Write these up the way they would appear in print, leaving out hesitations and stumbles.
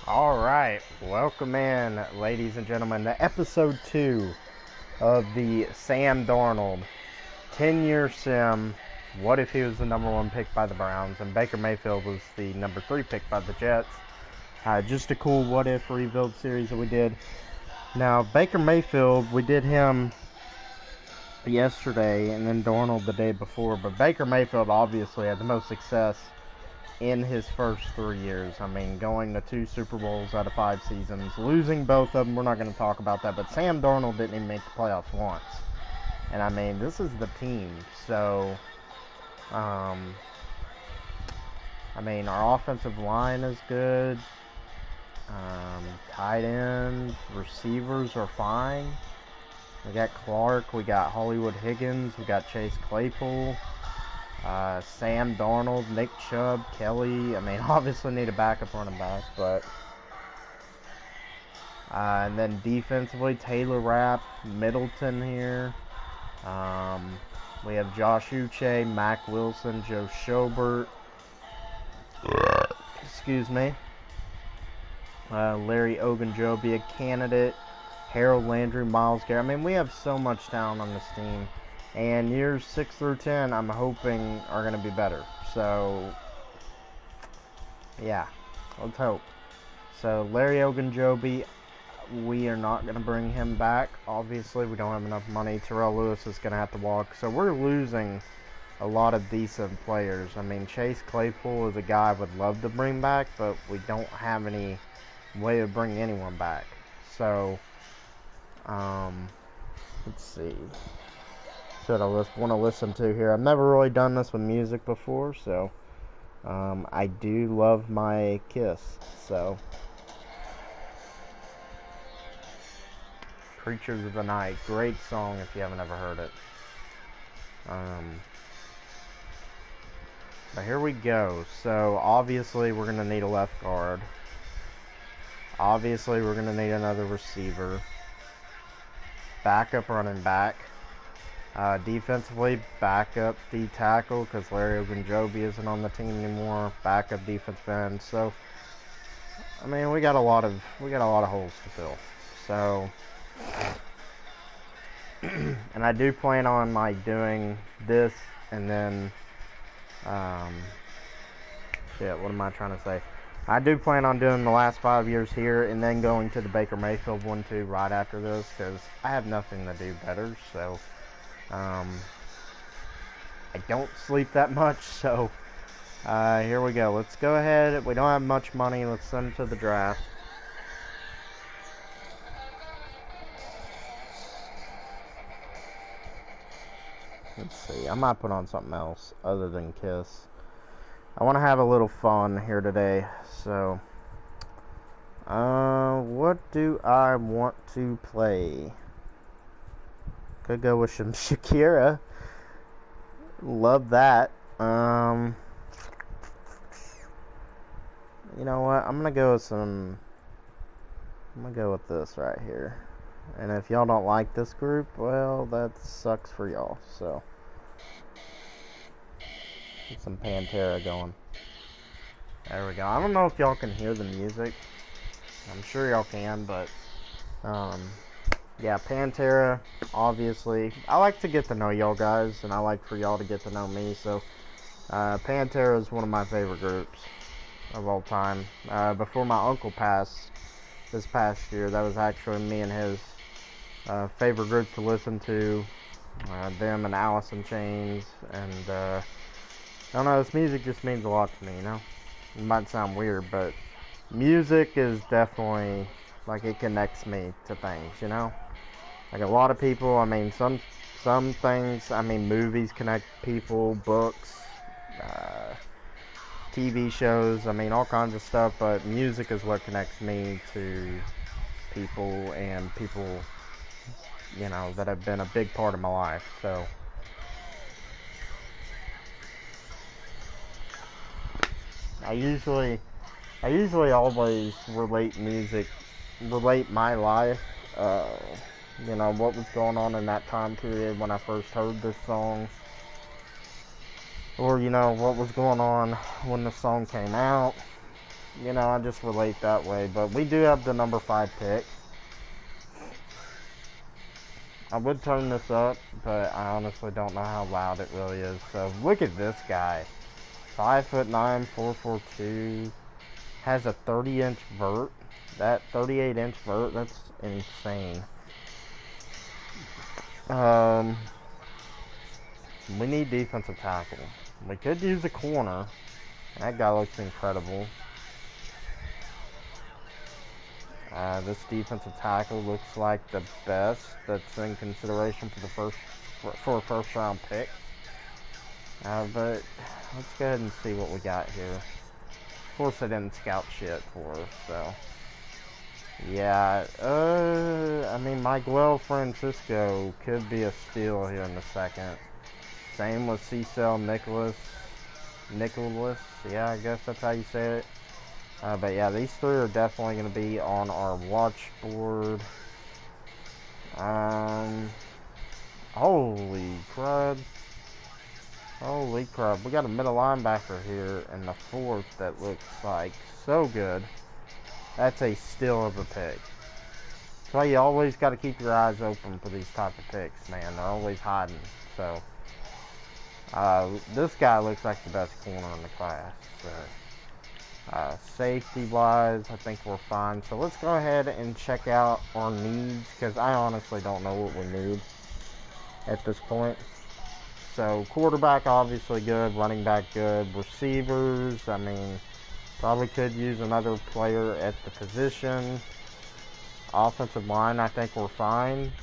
Alright, welcome in, ladies and gentlemen, to episode 2 of the Sam Darnold 10-year sim. What if he was the number 1 pick by the Browns and Baker Mayfield was the number 3 pick by the Jets? Just a cool what if rebuild series that we did. Now, Baker Mayfield, we did him yesterday and then Darnold the day before, but Baker Mayfield obviously had the most success in his first 3 years. I mean, going to 2 Super Bowls out of 5 seasons, losing both of them, we're not going to talk about that, but Sam Darnold didn't even make the playoffs once. And I mean, this is the team. So, I mean, our offensive line is good. Tight ends, receivers are fine. We got Clark, we got Hollywood Higgins, we got Chase Claypool. Sam Darnold, Nick Chubb, Kelly. I mean, obviously need a backup running back, but and then defensively, Taylor Rapp, Middleton here. We have Josh Uche, Mac Wilson, Joe Schobert. Excuse me. Larry Ogunjobi, a candidate. Harold Landry, Miles Garrett. I mean, we have so much talent on this team. And years 6 through 10, I'm hoping, are going to be better. So, yeah, let's hope. So, Larry Ogunjobi, we are not going to bring him back. Obviously, we don't have enough money. Terrell Lewis is going to have to walk. So, we're losing a lot of decent players. I mean, Chase Claypool is a guy I would love to bring back, but we don't have any way of bringing anyone back. So, let's see. Should I want to listen to here? I've never really done this with music before, so I do love my Kiss. So, Creatures of the Night, great song if you haven't ever heard it. But here we go. So obviously we're gonna need a left guard. Obviously we're gonna need another receiver. Backup running back. Defensively, backup D tackle because Larry Ogunjobi isn't on the team anymore. Backup defensive end. So, I mean, we got a lot of holes to fill. So, and I do plan on like doing this and then, what am I trying to say? I do plan on doing the last 5 years here and then going to the Baker Mayfield one too right after this because I have nothing to do better. So. I don't sleep that much, so here we go. Let's go ahead. We don't have much money. Let's send it to the draft. Let's see. I might put on something else other than Kiss. I want to have a little fun here today. So, what do I want to play? Could go with some Shakira. Love that. You know what? I'm gonna go with this right here. And if y'all don't like this group, well, that sucks for y'all. So, get some Pantera going. There we go. I don't know if y'all can hear the music. I'm sure y'all can, but yeah, Pantera, obviously. I like to get to know y'all guys, and I like for y'all to get to know me. So, Pantera is one of my favorite groups of all time. Before my uncle passed this past year, that was actually me and his favorite group to listen to. Them and Alice in Chains, and I don't know, this music just means a lot to me, you know? It might sound weird, but music is definitely, like, it connects me to things, you know? Like a lot of people, I mean, some things, I mean, movies connect people, books, TV shows, I mean, all kinds of stuff, but music is what connects me to people and people, you know, that have been a big part of my life. So, I usually always relate my life, you know, what was going on in that time period when I first heard this song, or, you know, what was going on when the song came out, You know, I just relate that way. But we do have the number 5 pick. I would turn this up, but I honestly don't know how loud it really is. So look at this guy. 5'9", 4'2", has a 30-inch vert. That 38-inch vert, that's insane. We need defensive tackle. We could use a corner. That guy looks incredible. This defensive tackle looks like the best that's in consideration for a first round pick. But let's go ahead and see what we got here. Of course, I didn't scout shit for us, so yeah. I mean, Miguel Francisco could be a steal here in the second. Same with Cecil Nicholas. Yeah, I guess that's how you say it. But yeah, these three are definitely going to be on our watch board. Holy crud. Holy crap. We got a middle linebacker here in the 4th that looks like so good. That's a steal of a pick. That's why you always got to keep your eyes open for these type of picks, man. They're always hiding. So, this guy looks like the best corner in the class. So. Safety-wise, I think we're fine. So let's go ahead and check out our needs, because I honestly don't know what we need at this point. So quarterback, obviously good. Running back, good. Receivers, I mean, probably could use another player at the position. Offensive line, I think we're fine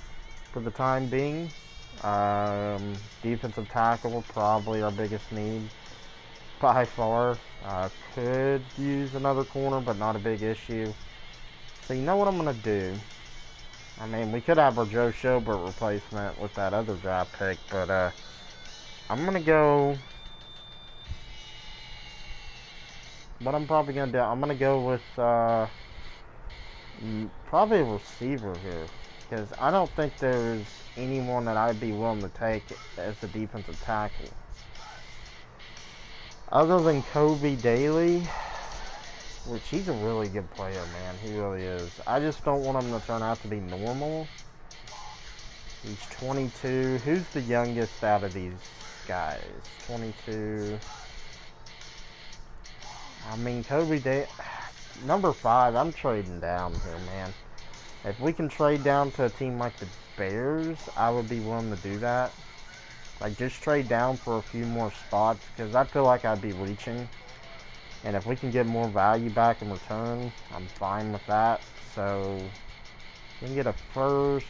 for the time being. Defensive tackle, probably our biggest need by far. Could use another corner, but not a big issue. So you know what I'm going to do? I mean, we could have our Joe Schobert replacement with that other draft pick, but I'm going to go... What I'm probably going to do, I'm going to go with probably a receiver here. Because I don't think there's anyone that I'd be willing to take as a defensive tackle. Other than Kobe Daly, which he's a really good player, man. He really is. I just don't want him to turn out to be normal. He's 22. Who's the youngest out of these guys? 22. I mean, Kobe Daly, number 5. I'm trading down here, man. If we can trade down to a team like the Bears, I would be willing to do that. Like, just trade down for a few more spots, because I feel like I'd be reaching. And if we can get more value back in return, I'm fine with that. So, we can get a first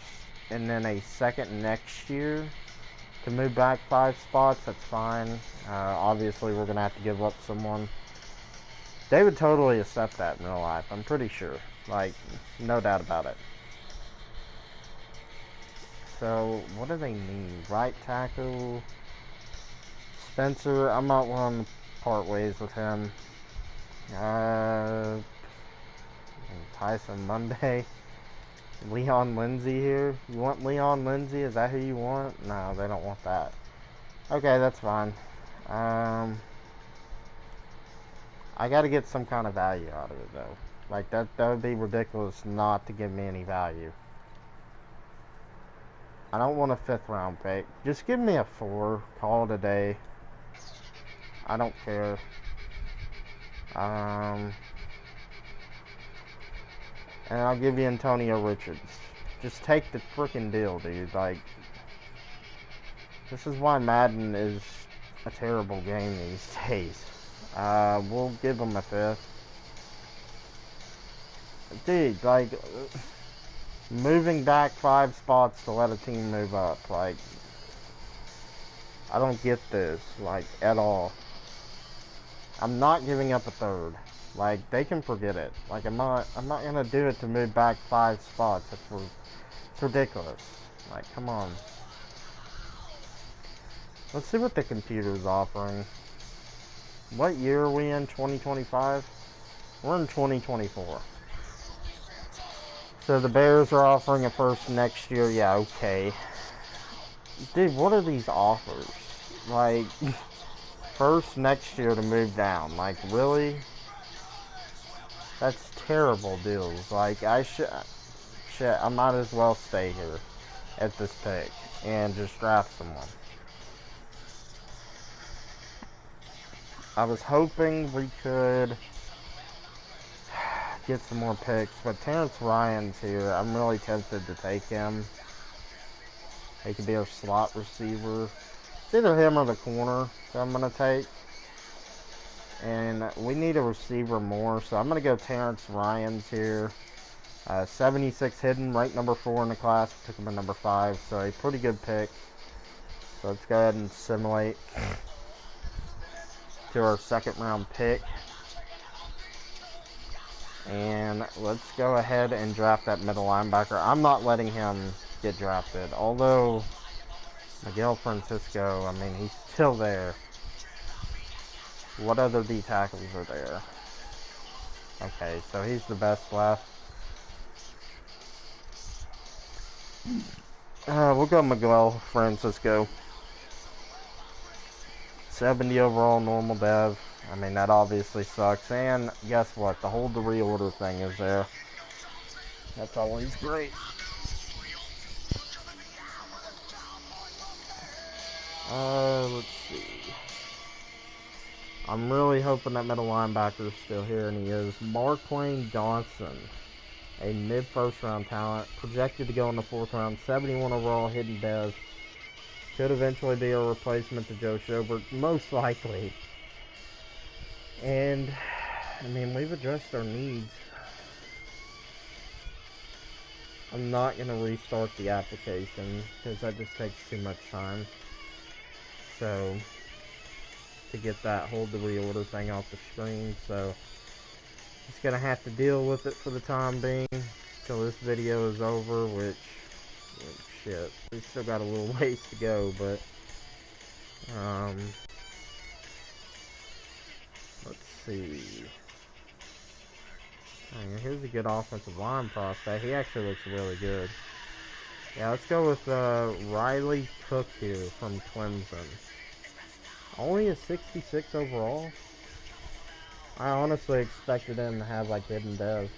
and then a second next year to move back 5 spots. That's fine. Obviously, we're going to have to give up someone. They would totally accept that in real life, I'm pretty sure. Like, no doubt about it. So, what do they need? Right tackle. Spencer, I'm not willing to part ways with him. Tyson Monday. Leon Lindsay here. You want Leon Lindsay? Is that who you want? No, they don't want that. Okay, that's fine. I gotta get some kind of value out of it, though. Like, that would be ridiculous not to give me any value. I don't want a 5th round pick. Just give me a 4. Call it a day. I don't care. And I'll give you Antonio Richards. Just take the freaking deal, dude. Like, this is why Madden is a terrible game these days. We'll give him a 5th. Dude, like, moving back 5 spots to let a team move up, like, I don't get this, like, at all. I'm not giving up a 3rd. Like, they can forget it. Like, I'm not gonna do it to move back 5 spots. It's ridiculous. Like, come on. Let's see what the computer's offering. What year are we in? 2025? We're in 2024. So the Bears are offering a first next year. Yeah, okay. Dude, what are these offers? Like, first next year to move down. Like, really? That's terrible deals. Like, I might as well stay here at this pick and just draft someone. I was hoping we could get some more picks, but Terrence Ryan's here. I'm really tempted to take him. He could be our slot receiver. It's either him or the corner that I'm going to take. And we need a receiver more, so I'm going to go Terrence Ryan's here. 76 hidden, ranked number 4 in the class. Took him at number 5, so a pretty good pick. So let's go ahead and simulate to our second round pick. And let's go ahead and draft that middle linebacker. I'm not letting him get drafted. Although Miguel Francisco, I mean, he's still there. What other D tackles are there? Okay, so he's the best left. We'll go Miguel Francisco. 70 overall normal dev. I mean, that obviously sucks. And guess what? The hold the reorder thing is there. That's always great. Let's see. I'm really hoping that middle linebacker is still here, and he is. Marquane Dawson, a mid-first round talent, projected to go in the 4th round, 71 overall, hidden dev. Could eventually be a replacement to Joe Schobert, most likely. And, I mean, we've addressed our needs. I'm not going to restart the application, because that just takes too much time. So, to get that hold the reorder thing off the screen, so just gonna have to deal with it for the time being till this video is over, which shit, we still got a little ways to go, but let's see. Here's a good offensive line prospect. He actually looks really good. Yeah, let's go with Riley Cook here from Clemson. Only a 66 overall. I honestly expected him to have like hidden dev.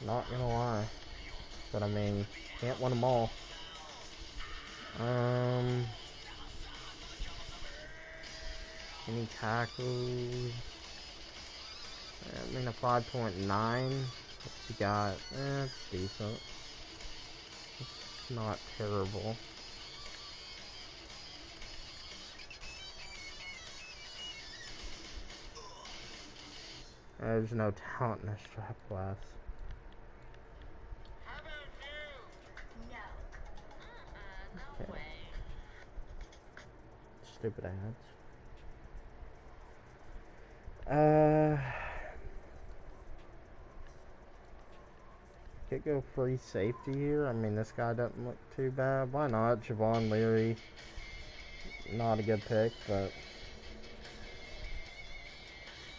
Not gonna lie. But I mean, can't win them all. Any tackles? I mean, a 5.9. What you got? It's decent. It's not terrible. There's no talent in this draft class. Okay. Stupid ads. Could go free safety here. I mean, this guy doesn't look too bad. Why not? Javon Leary. Not a good pick, but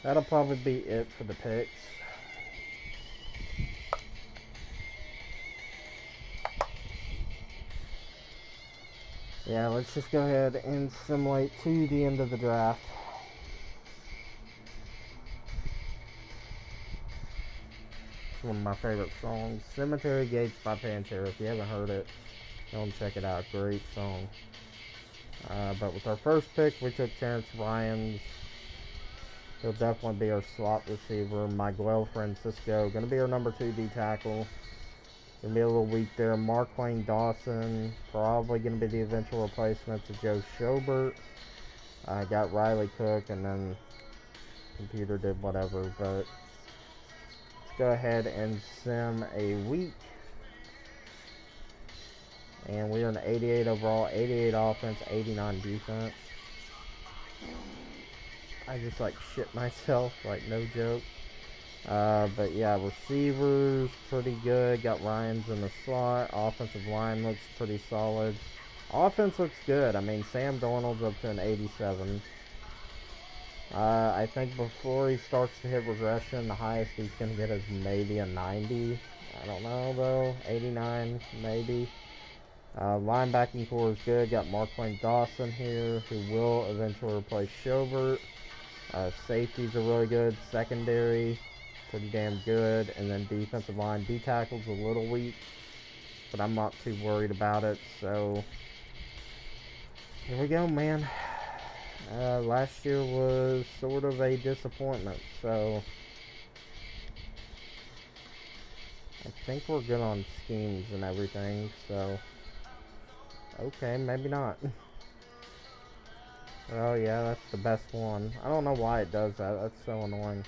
that'll probably be it for the picks. Yeah, let's just go ahead and simulate to the end of the draft. It's one of my favorite songs. Cemetery Gates by Pantera. If you haven't heard it, go and check it out. Great song. But with our first pick, we took Terrence Ryan's. He'll definitely be our slot receiver. Miguel Francisco, going to be our number 2 D tackle. Going to be a little weak there. Marquane Dawson, probably going to be the eventual replacement to Joe Schobert. I got Riley Cook, and then computer did whatever. But let's go ahead and sim a week. And we're an 88 overall, 88 offense, 89 defense. I just like shit myself, like no joke. But yeah, receivers pretty good. Got Ryans in the slot. Offensive line looks pretty solid. Offense looks good. I mean, Sam Darnold's up to an 87. I think before he starts to hit regression, the highest he's gonna get is maybe a 90. I don't know though. 89 maybe. Linebacking core is good. Got Marquane Dawson here, who will eventually replace Schobert. Safeties are really good. Secondary, pretty damn good. And then defensive line, D tackle's a little weak, but I'm not too worried about it. So here we go, man. Last year was sort of a disappointment, so I think we're good on schemes and everything. So okay, maybe not. Oh yeah, that's the best one. I don't know why it does that. That's so annoying.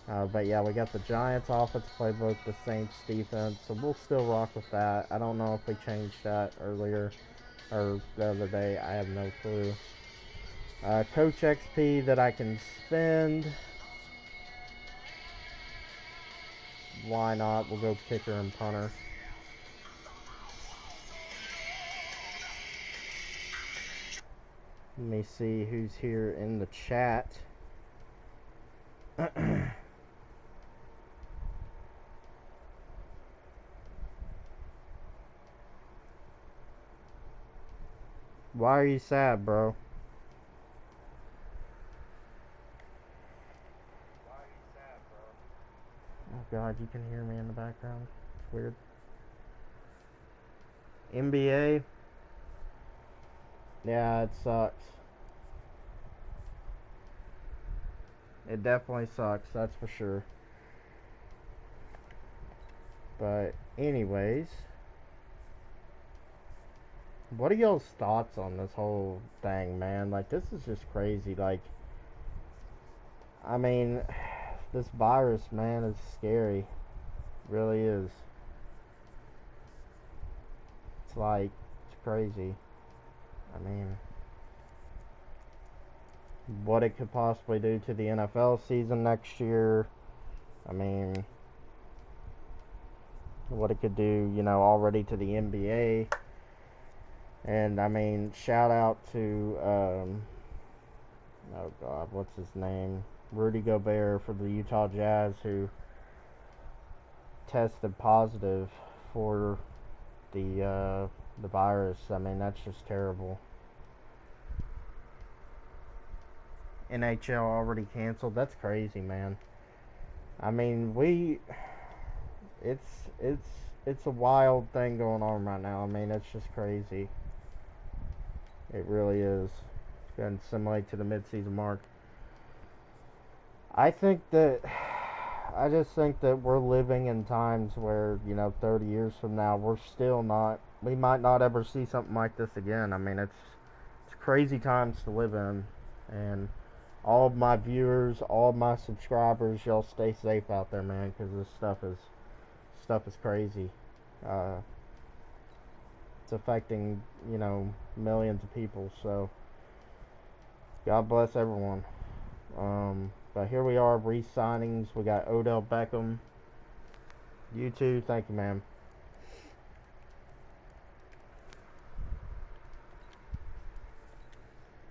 But yeah, we got the Giants offensive playbook, the Saints defense, so we'll still rock with that. I don't know if we changed that earlier or the other day. I have no clue. Coach XP that I can spend. Why not? We'll go kicker and punter. Let me see who's here in the chat. Why are you sad, bro? Oh god, you can hear me in the background. It's weird. NBA? Yeah, it sucks. It definitely sucks, that's for sure. But anyways, what are y'all's thoughts on this whole thing, man? Like, this is just crazy. Like, I mean, this virus, man, is scary. It really is. It's like, it's crazy. I mean, what it could possibly do to the NFL season next year. I mean, what it could do, you know, already to the NBA. And I mean, shout out to, oh God, what's his name? Rudy Gobert for the Utah Jazz, who tested positive for the virus. I mean, that's just terrible. NHL already canceled. That's crazy, man. I mean, it's a wild thing going on right now. I mean, it's just crazy. It really is. It's going to simulate to the midseason mark. I just think that we're living in times where, you know, 30 years from now, we might not ever see something like this again. I mean, it's crazy times to live in. And all of my viewers, all of my subscribers, y'all stay safe out there, man, because this stuff is crazy. It's affecting, you know, millions of people. So God bless everyone. But here we are, re-signings. We got Odell Beckham. You too. Thank you, man.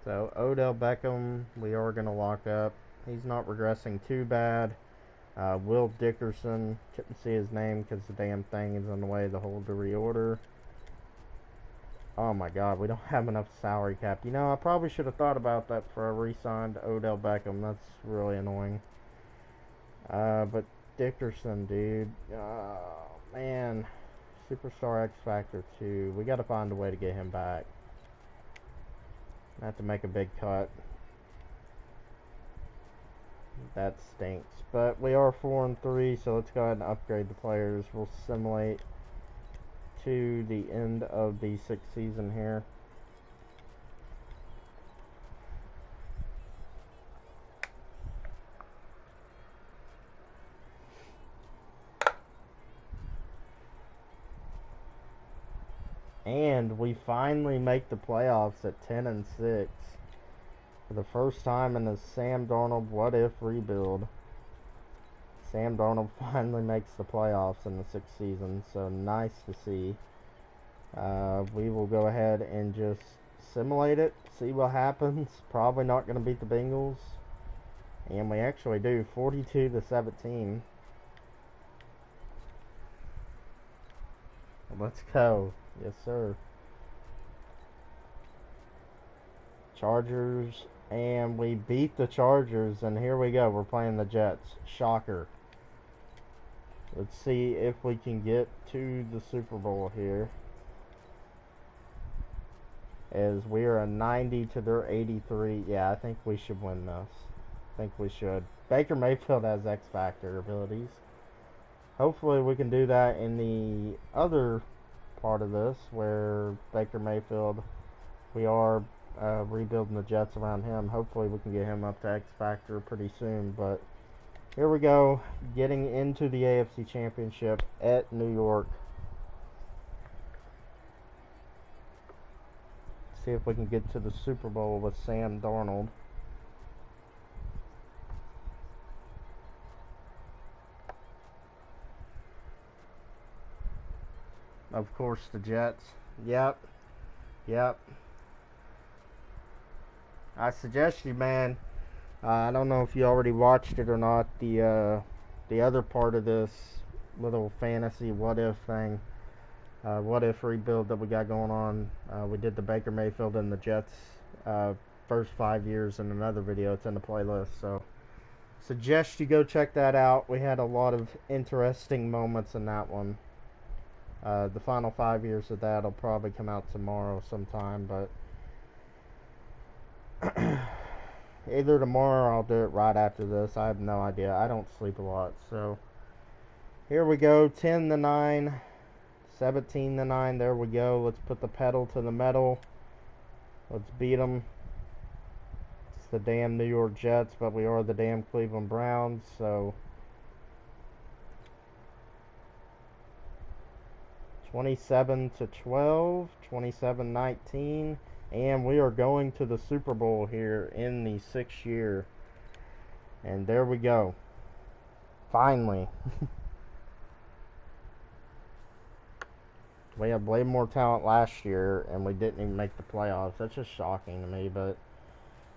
So Odell Beckham, we are going to lock up. He's not regressing too bad. Will Dickerson, couldn't see his name because the damn thing is on the way to hold the reorder. Oh my God, we don't have enough salary cap. You know, I probably should have thought about that for a re-signed Odell Beckham. That's really annoying. But Dickerson, dude. Oh, man. Superstar X Factor 2. We got to find a way to get him back. I have to make a big cut. That stinks. But we are 4-3, so let's go ahead and upgrade the players. We'll simulate to the end of the 6th season here. And we finally make the playoffs at 10-6 for the first time in the Sam Darnold what if rebuild. Sam Darnold finally makes the playoffs in the 6th season, so nice to see. We will go ahead and just simulate it, see what happens. Probably not going to beat the Bengals, and we actually do, 42-17. Let's go. Yes, sir. Chargers, and we beat the Chargers, and here we go. We're playing the Jets. Shocker. Let's see if we can get to the Super Bowl here. As we are a 90 to their 83. Yeah, I think we should win this. I think we should. Baker Mayfield has X Factor abilities. Hopefully we can do that in the other part of this where Baker Mayfield, we are rebuilding the Jets around him. Hopefully we can get him up to X Factor pretty soon. But here we go, getting into the AFC Championship at New York. See if we can get to the Super Bowl with Sam Darnold. Of course, the Jets. Yep. I suggest you, man. I don't know if you already watched it or not. The other part of this little fantasy what if thing, what if rebuild that we got going on. We did the Baker Mayfield and the Jets first 5 years in another video. It's in the playlist, so suggest you go check that out. We had a lot of interesting moments in that one. The final 5 years of that will probably come out tomorrow sometime, but either tomorrow or I'll do it right after this. I have no idea. I don't sleep a lot, so here we go. 10-9, 17-9. There we go. Let's put the pedal to the metal. Let's beat them. It's the damn New York Jets, but we are the damn Cleveland Browns, so 27-12, 27-19, and we are going to the Super Bowl here in the 6th year. And there we go. Finally. We had way more talent last year, and we didn't even make the playoffs. That's just shocking to me, but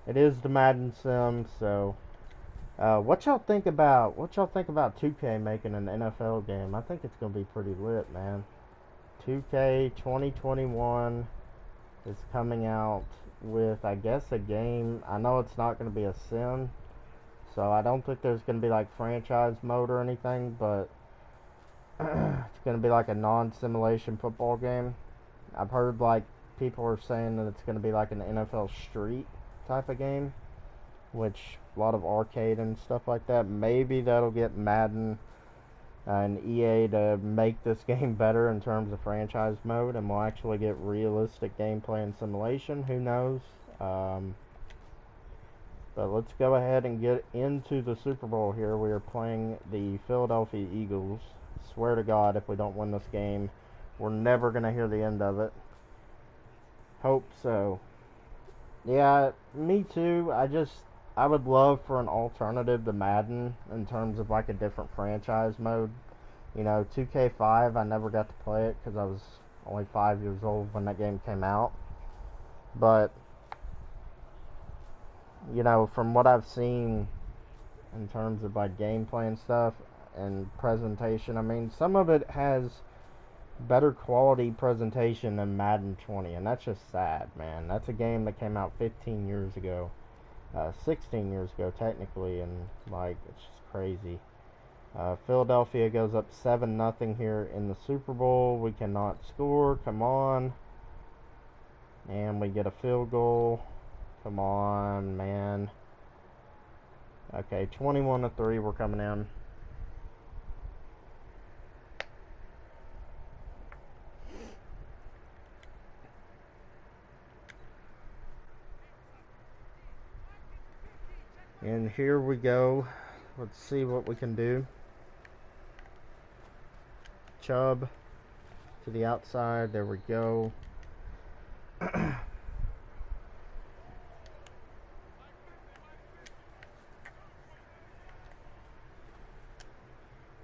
it is the Madden sim, so what y'all think about 2K making an NFL game? I think it's gonna be pretty lit, man. 2K 2021 is coming out with, I guess, a game. I know it's not going to be a sim, so I don't think there's going to be like franchise mode or anything, but it's going to be like a non-simulation football game. I've heard like people are saying that it's going to be like an NFL Street type of game, which a lot of arcade and stuff like that. Maybe that'll get Madden and EA to make this game better in terms of franchise mode, and we'll actually get realistic gameplay and simulation. Who knows? But let's go ahead and get into the Super Bowl here. We are playing the Philadelphia Eagles. Swear to God, if we don't win this game, we're never going to hear the end of it. Hope so. Yeah, me too. I would love for an alternative to Madden in terms of like a different franchise mode. You know, 2K5, I never got to play it because I was only 5 years old when that game came out. But, you know, from what I've seen in terms of like gameplay and stuff and presentation, I mean, some of it has better quality presentation than Madden 20, and that's just sad, man. That's a game that came out 15 years ago. 16 years ago technically, and like it's just crazy. Philadelphia goes up 7-0 here in the Super Bowl. We cannot score. Come on. And we get a field goal. Come on, man. Okay, 21-3. We're coming in. And here we go. Let's see what we can do. Chubb to the outside. There we go.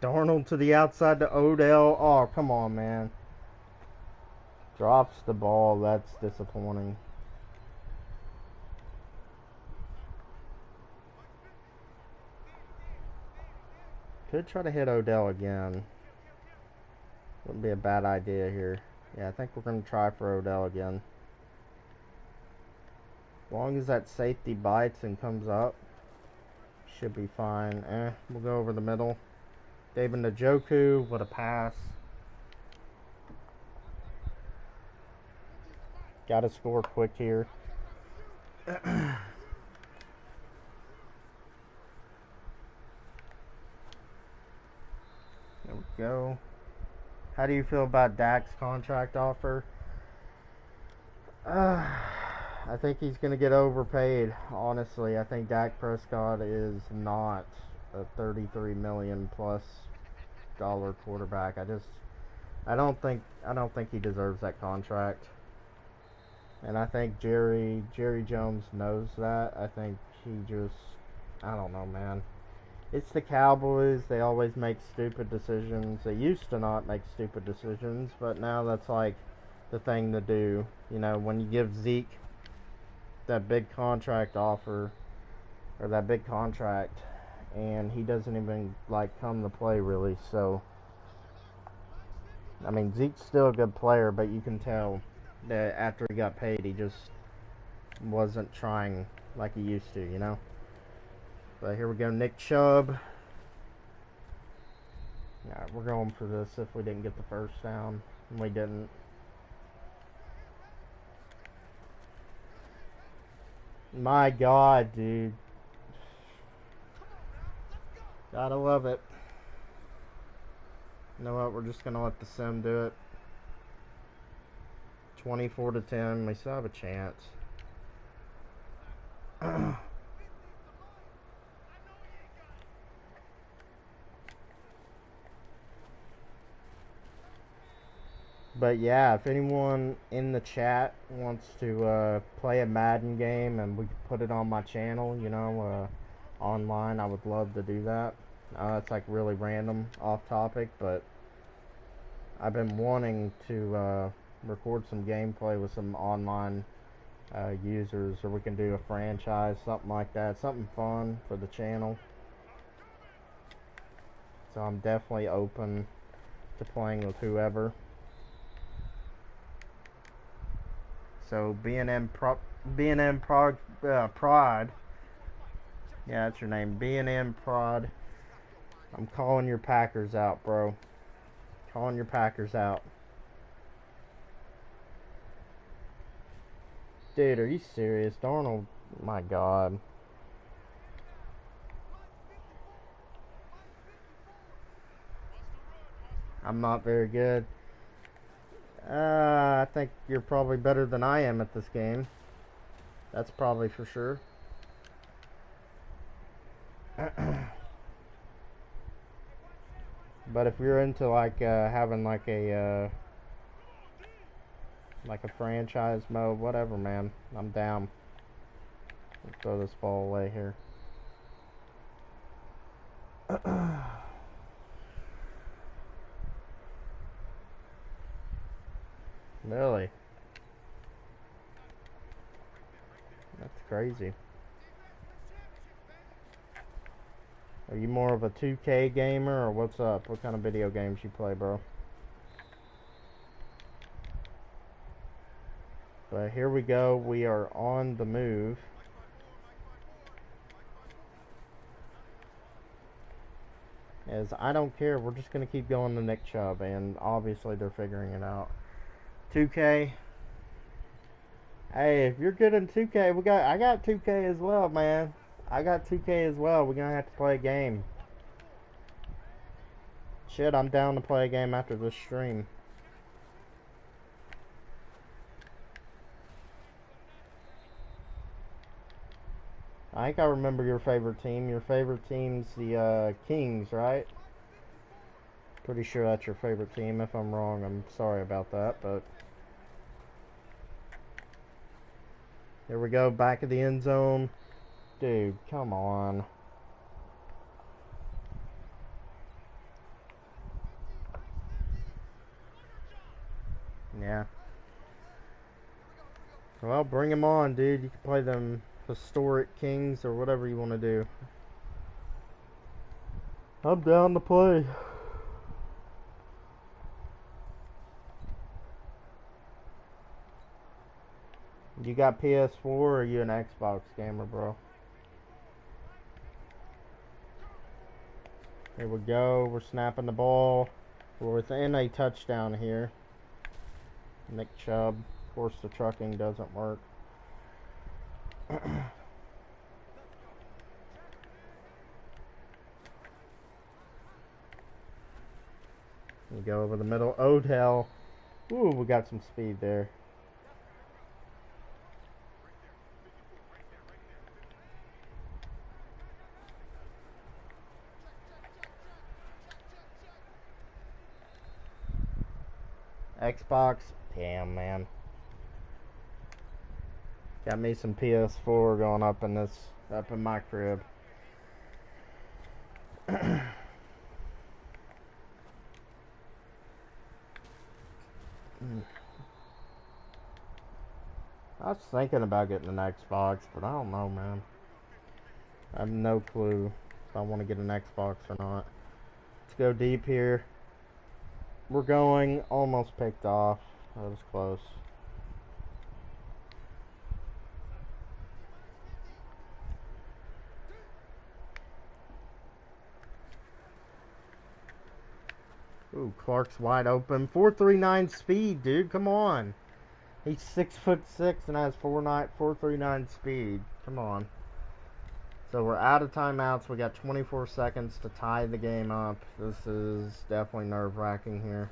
Darnold to the outside to Odell. Oh, come on, man. Drops the ball. That's disappointing. Could try to hit Odell again. Wouldn't be a bad idea here. Yeah, I think we're going to try for Odell again. As long as that safety bites and comes up, should be fine. We'll go over the middle. David Njoku, what a pass. Got to score quick here. There we go. How do you feel about Dak's contract offer? I think he's going to get overpaid, honestly. I think Dak Prescott is not a $33 million plus dollar quarterback. I don't think he deserves that contract. And I think Jerry Jones knows that. I think I don't know, man. It's the Cowboys. They always make stupid decisions. They used to not make stupid decisions, but now that's like the thing to do. You know, when you give Zeke that big contract offer, or that big contract, and he doesn't even like come to play really. So I mean, Zeke's still a good player, but you can tell that after he got paid, he just wasn't trying like he used to, you know. But here we go, Nick Chubb. Yeah, we're going for this if we didn't get the first down, and we didn't. My God, dude. Gotta love it. You know what? We're just gonna let the sim do it. 24-10. We still have a chance. But yeah, if anyone in the chat wants to play a Madden game and we can put it on my channel, you know, online, I would love to do that. It's like really random, off topic, but I've been wanting to record some gameplay with some online users, or we can do a franchise, something like that, something fun for the channel. So I'm definitely open to playing with whoever. So B&M Prod, yeah, that's your name, B&M Prod. I'm calling your Packers out, bro. Calling your Packers out. Dude, are you serious? Darnold, my God. I'm not very good. I think you're probably better than I am at this game. That's probably for sure. But if you're into like having like a franchise mode, whatever, man, I'm down. Let's throw this ball away here. Really? That's crazy. Are you more of a 2K gamer, or what's up? What kind of video games you play, bro? But here we go. We are on the move. As I don't care. We're just going to keep going to Nick Chubb, and obviously they're figuring it out. 2K. Hey, if you're good in 2K, I got 2K as well, man. I got 2K as well. We're going to have to play a game. Shit, I'm down to play a game after this stream. I think I remember your favorite team. Your favorite team's the Kings, right? Pretty sure that's your favorite team. If I'm wrong, I'm sorry about that, but here we go, back of the end zone. Dude, come on. Yeah. Well, bring him on, dude. You can play them historic Kings or whatever you want to do. I'm down to play. You got PS4 or are you an Xbox gamer, bro? Here we go. We're snapping the ball. We're within a touchdown here. Nick Chubb. Of course, the trucking doesn't work. We go over the middle. Odell. Ooh, we got some speed there. Xbox. Damn, man. Got me some PS4 going up in my crib. I was thinking about getting an Xbox, but I don't know, man. I have no clue if I want to get an Xbox or not. Let's go deep here. We're going. Almost picked off. That was close. Ooh, Clark's wide open. 4.39 speed, dude. Come on. He's 6'6" and has 4.39 speed. Come on. So we're out of timeouts. We got 24 seconds to tie the game up. This is definitely nerve-wracking here.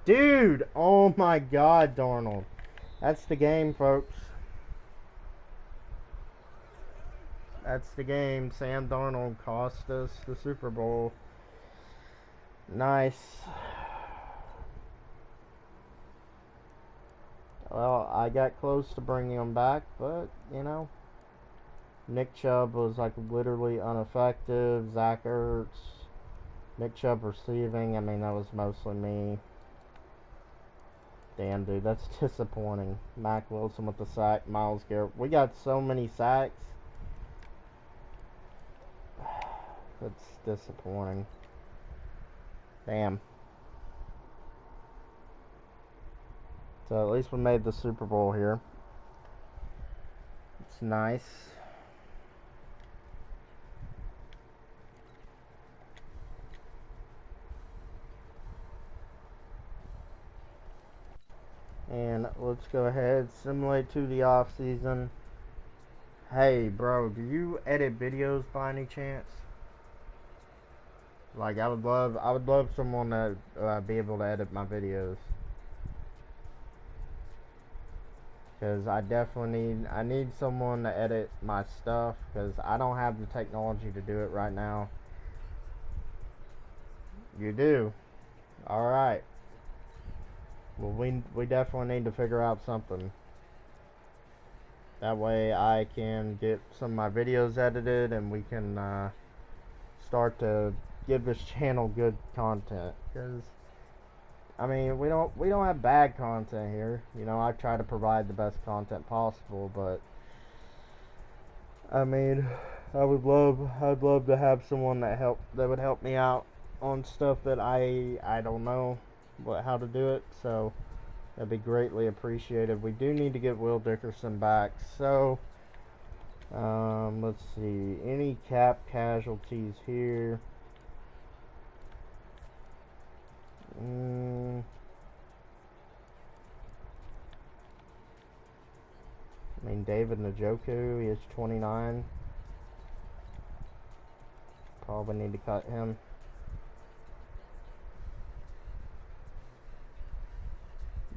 Dude! Oh my God, Darnold. That's the game, folks. That's the game. Sam Darnold cost us the Super Bowl. Nice. Well, I got close to bringing him back, but, you know, Nick Chubb was, like, literally ineffective. Zach Ertz. Nick Chubb receiving. I mean, that was mostly me. Damn, dude, that's disappointing. Mac Wilson with the sack. Myles Garrett. We got so many sacks. That's disappointing. Damn. So at least we made the Super Bowl here. It's nice. And let's go ahead, simulate to the off season. Hey, bro, do you edit videos by any chance? Like, I would love someone to be able to edit my videos. Because I need someone to edit my stuff, because I don't have the technology to do it right now. You do? Alright. Well, we definitely need to figure out something. That way I can get some of my videos edited, and we can start to give this channel good content. Because I mean, we don't have bad content here. You know, I try to provide the best content possible, but I mean, I'd love to have someone that would help me out on stuff that I don't know how to do it. So that'd be greatly appreciated. We do need to get Will Dickerson back. So let's see, any cap casualties here? I mean, David Njoku, he is 29. Probably need to cut him.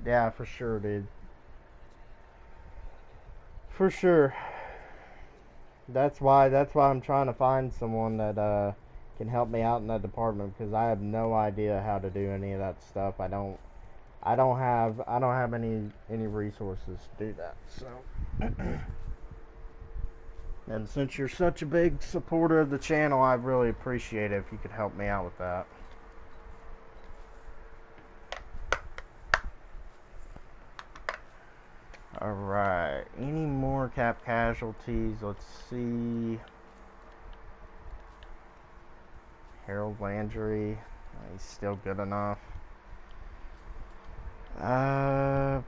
Yeah, for sure, dude. For sure. That's why I'm trying to find someone that can help me out in that department, because I have no idea how to do any of that stuff. I don't have any resources to do that. So and since you're such a big supporter of the channel, I'd really appreciate it if you could help me out with that. Alright, any more cap casualties? Let's see. Harold Landry, he's still good enough. Joe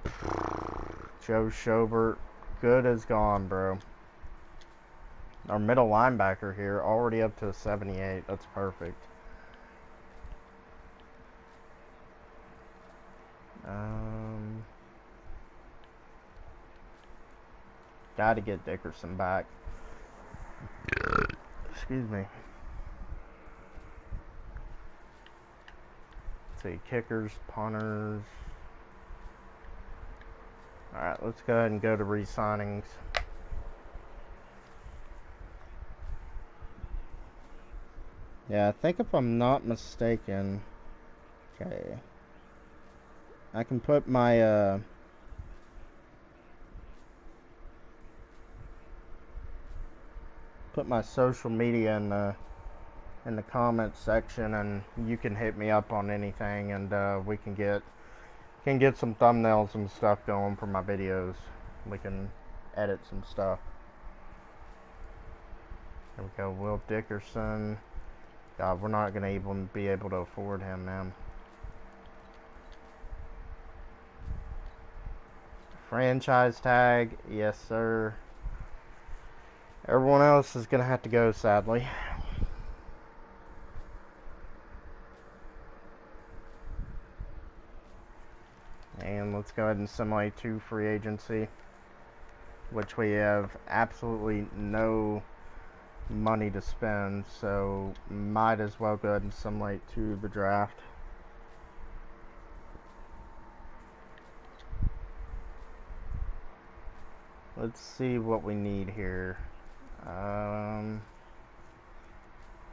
Schobert, good as gone, bro. Our middle linebacker here, already up to a 78. That's perfect. Got to get Dickerson back. Excuse me. Let's see, kickers, punters. Alright, let's go ahead and go to re-signings. Yeah, I think if I'm not mistaken, okay, I can put my social media in the comments section, and you can hit me up on anything, and we can get some thumbnails and stuff going for my videos. We can edit some stuff. There we go, Will Dickerson. God, we're not gonna even be able to afford him, man. Franchise tag, yes sir. Everyone else is gonna have to go, sadly. And let's go ahead and simulate 2 free agency, which we have absolutely no money to spend, so might as well go ahead and simulate 2 the draft. Let's see what we need here.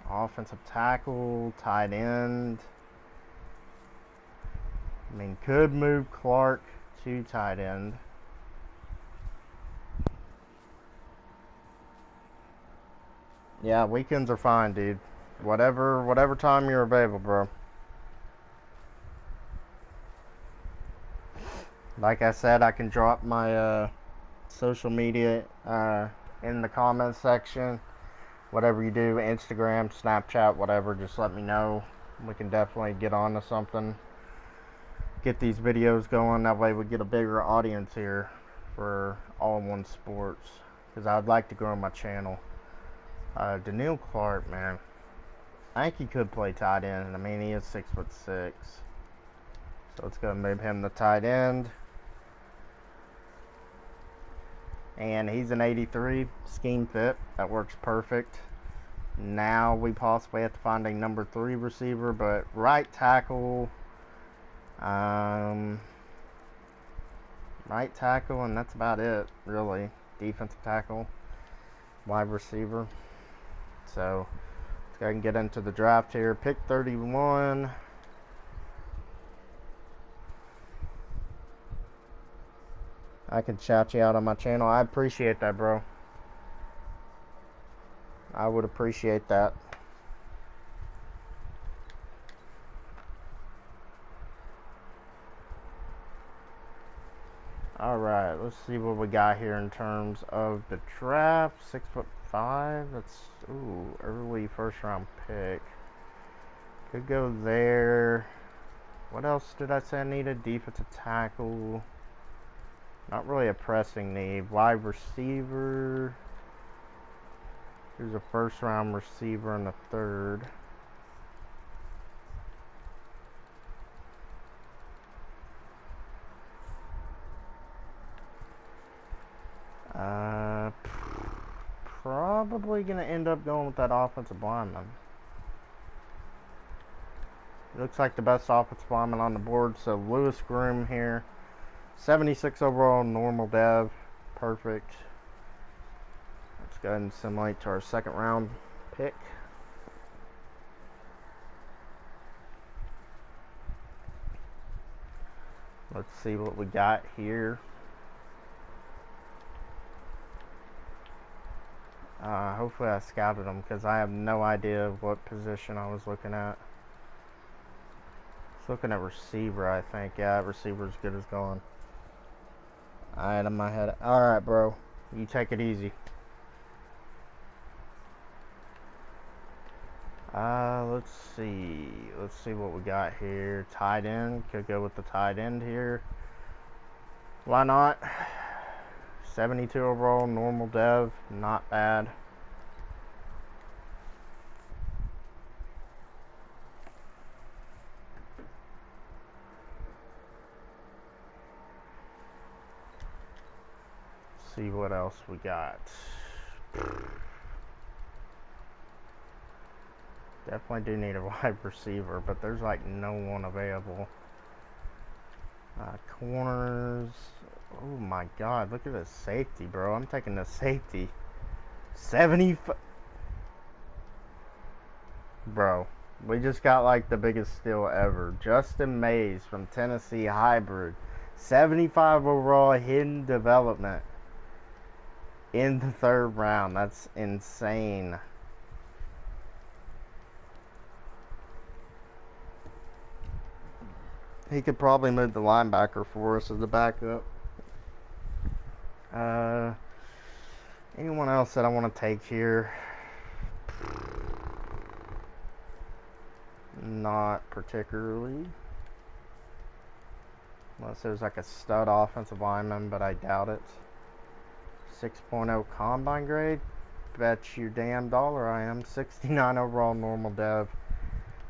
Offensive tackle, tight end. I mean, could move Clark to tight end. Yeah, weekends are fine, dude. Whatever time you're available, bro. Like I said, I can drop my social media in the comments section. Whatever you do, Instagram, Snapchat, whatever, just let me know. We can definitely get on to something. Get these videos going. That way we get a bigger audience here for All-in-One Sports. Because I'd like to grow my channel. Daniil Clark, man. I think he could play tight end. I mean, he is 6'6". So let's go and move him to tight end. And he's an 83, scheme fit. That works perfect. Now we possibly have to find a number 3 receiver, but right tackle, and that's about it, really. Defensive tackle, wide receiver. So let's go ahead and get into the draft here. Pick 31. I can shout you out on my channel. I appreciate that, bro. I would appreciate that. Alright, let's see what we got here in terms of the draft. 6'5". That's, ooh, early first round pick. Could go there. What else did I say I needed? Defensive tackle. Not really a pressing need. Wide receiver. Here's a first round receiver in the 3rd. Probably gonna end up going with that offensive lineman. Looks like the best offensive lineman on the board. So Lewis Groom here. 76 overall, normal dev. Perfect. Let's go ahead and simulate to our 2nd round pick. Let's see what we got here. Hopefully I scouted them, because I have no idea what position I was looking at. I was looking at receiver, I think. Yeah, receiver's good as gone. Alright, I'm my head. Alright, bro. You take it easy. Let's see. Let's see what we got here. Tight end. Could go with the tight end here. Why not? 72 overall, normal dev. Not bad. see what else we got. Definitely do need a wide receiver, but there's like no one available. Corners. Oh my god, look at this safety, bro. I'm taking the safety. 75. Bro, we just got like the biggest steal ever. Justin Mays from Tennessee, hybrid. 75 overall, hidden development in the 3rd round. That's insane. He could probably move the linebacker for us as a backup. Anyone else that I want to take here? Not particularly. Unless there's like a stud offensive lineman, but I doubt it. 6.0 combine grade. Bet you damn dollar I am. 69 overall normal dev.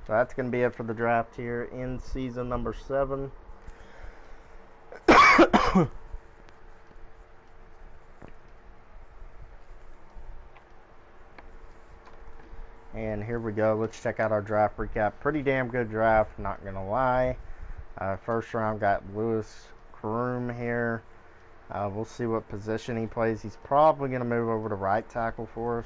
So that's going to be it for the draft here in season number 7. And here we go. Let's check out our draft recap. Pretty damn good draft, not going to lie. First round got Lewis Karoom here. We'll see what position he plays. He's probably going to move over to right tackle for us.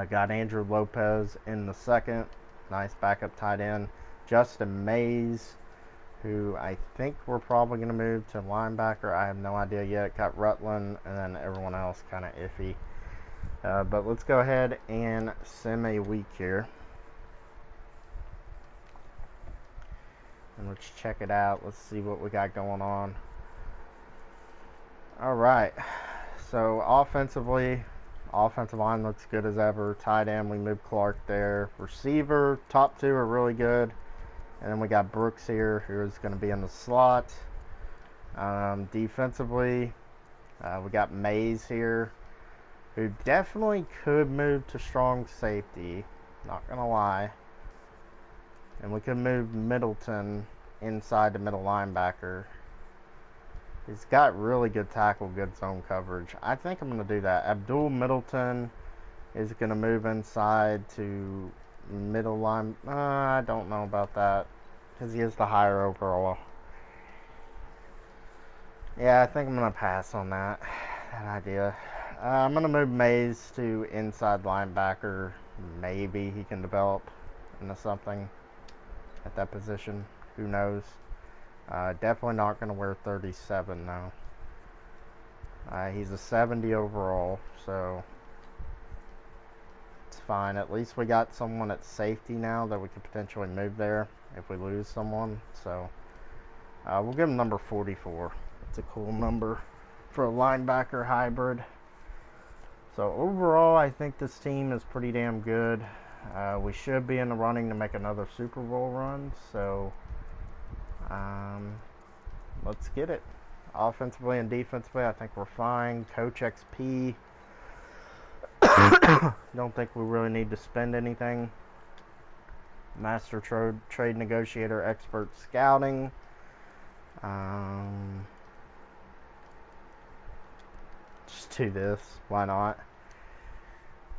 Got Andrew Lopez in the 2nd. Nice backup tight end. Justin Mays, who I think we're probably going to move to linebacker. I have no idea yet. Got Rutland, and then everyone else kind of iffy. But let's go ahead and sim a week here. And let's check it out. Let's see what we got going on. Alright. So, offensively, offensive line looks good as ever. Tight end, we moved Clark there. Receiver, top 2 are really good. And then we got Brooks here, who's going to be in the slot. Defensively, we got Mays here, who definitely could move to strong safety. Not going to lie. And we could move Middleton inside the middle linebacker. He's got really good tackle, good zone coverage. I think I'm going to do that. Abdul Middleton is going to move inside to middle line. I don't know about that because he is the higher overall. Yeah, I think I'm going to pass on that idea. I'm going to move Mays to inside linebacker. Maybe he can develop into something at that position. Who knows? Definitely not going to wear 37 though. He's a 70 overall, so it's fine. At least we got someone at safety now that we could potentially move there if we lose someone. So we'll give him number 44. It's a cool number for a linebacker hybrid. So overall, I think this team is pretty damn good. We should be in the running to make another Super Bowl run. So let's get it. Offensively and defensively, I think we're fine. Coach XP. Don't think we really need to spend anything. Master trade negotiator, expert scouting. Just do this. Why not?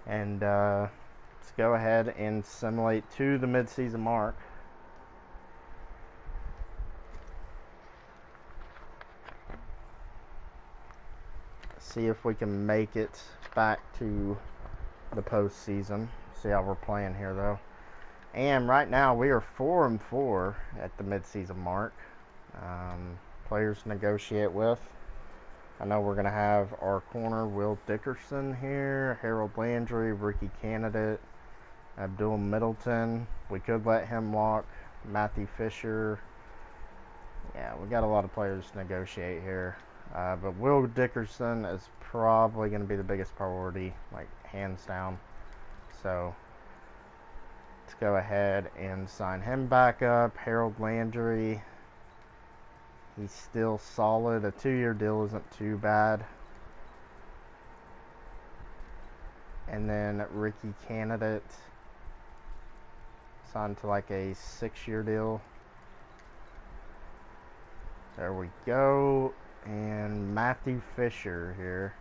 And let's go ahead and simulate to the midseason mark. See if we can make it back to the postseason. See how we're playing here, though. And right now we are 4-4 at the midseason mark. Players to negotiate with. I know we're gonna have our corner Will Dickerson here, Harold Landry, rookie candidate, Abdul Middleton. We could let him walk. Matthew Fisher. Yeah, we got a lot of players to negotiate here. But Will Dickerson is probably going to be the biggest priority, like hands down. So let's go ahead and sign him back up. Harold Landry, he's still solid. A 2-year deal isn't too bad. And then Ricky Candidate signed to like a 6-year deal. There we go. And Matthew Fisher here.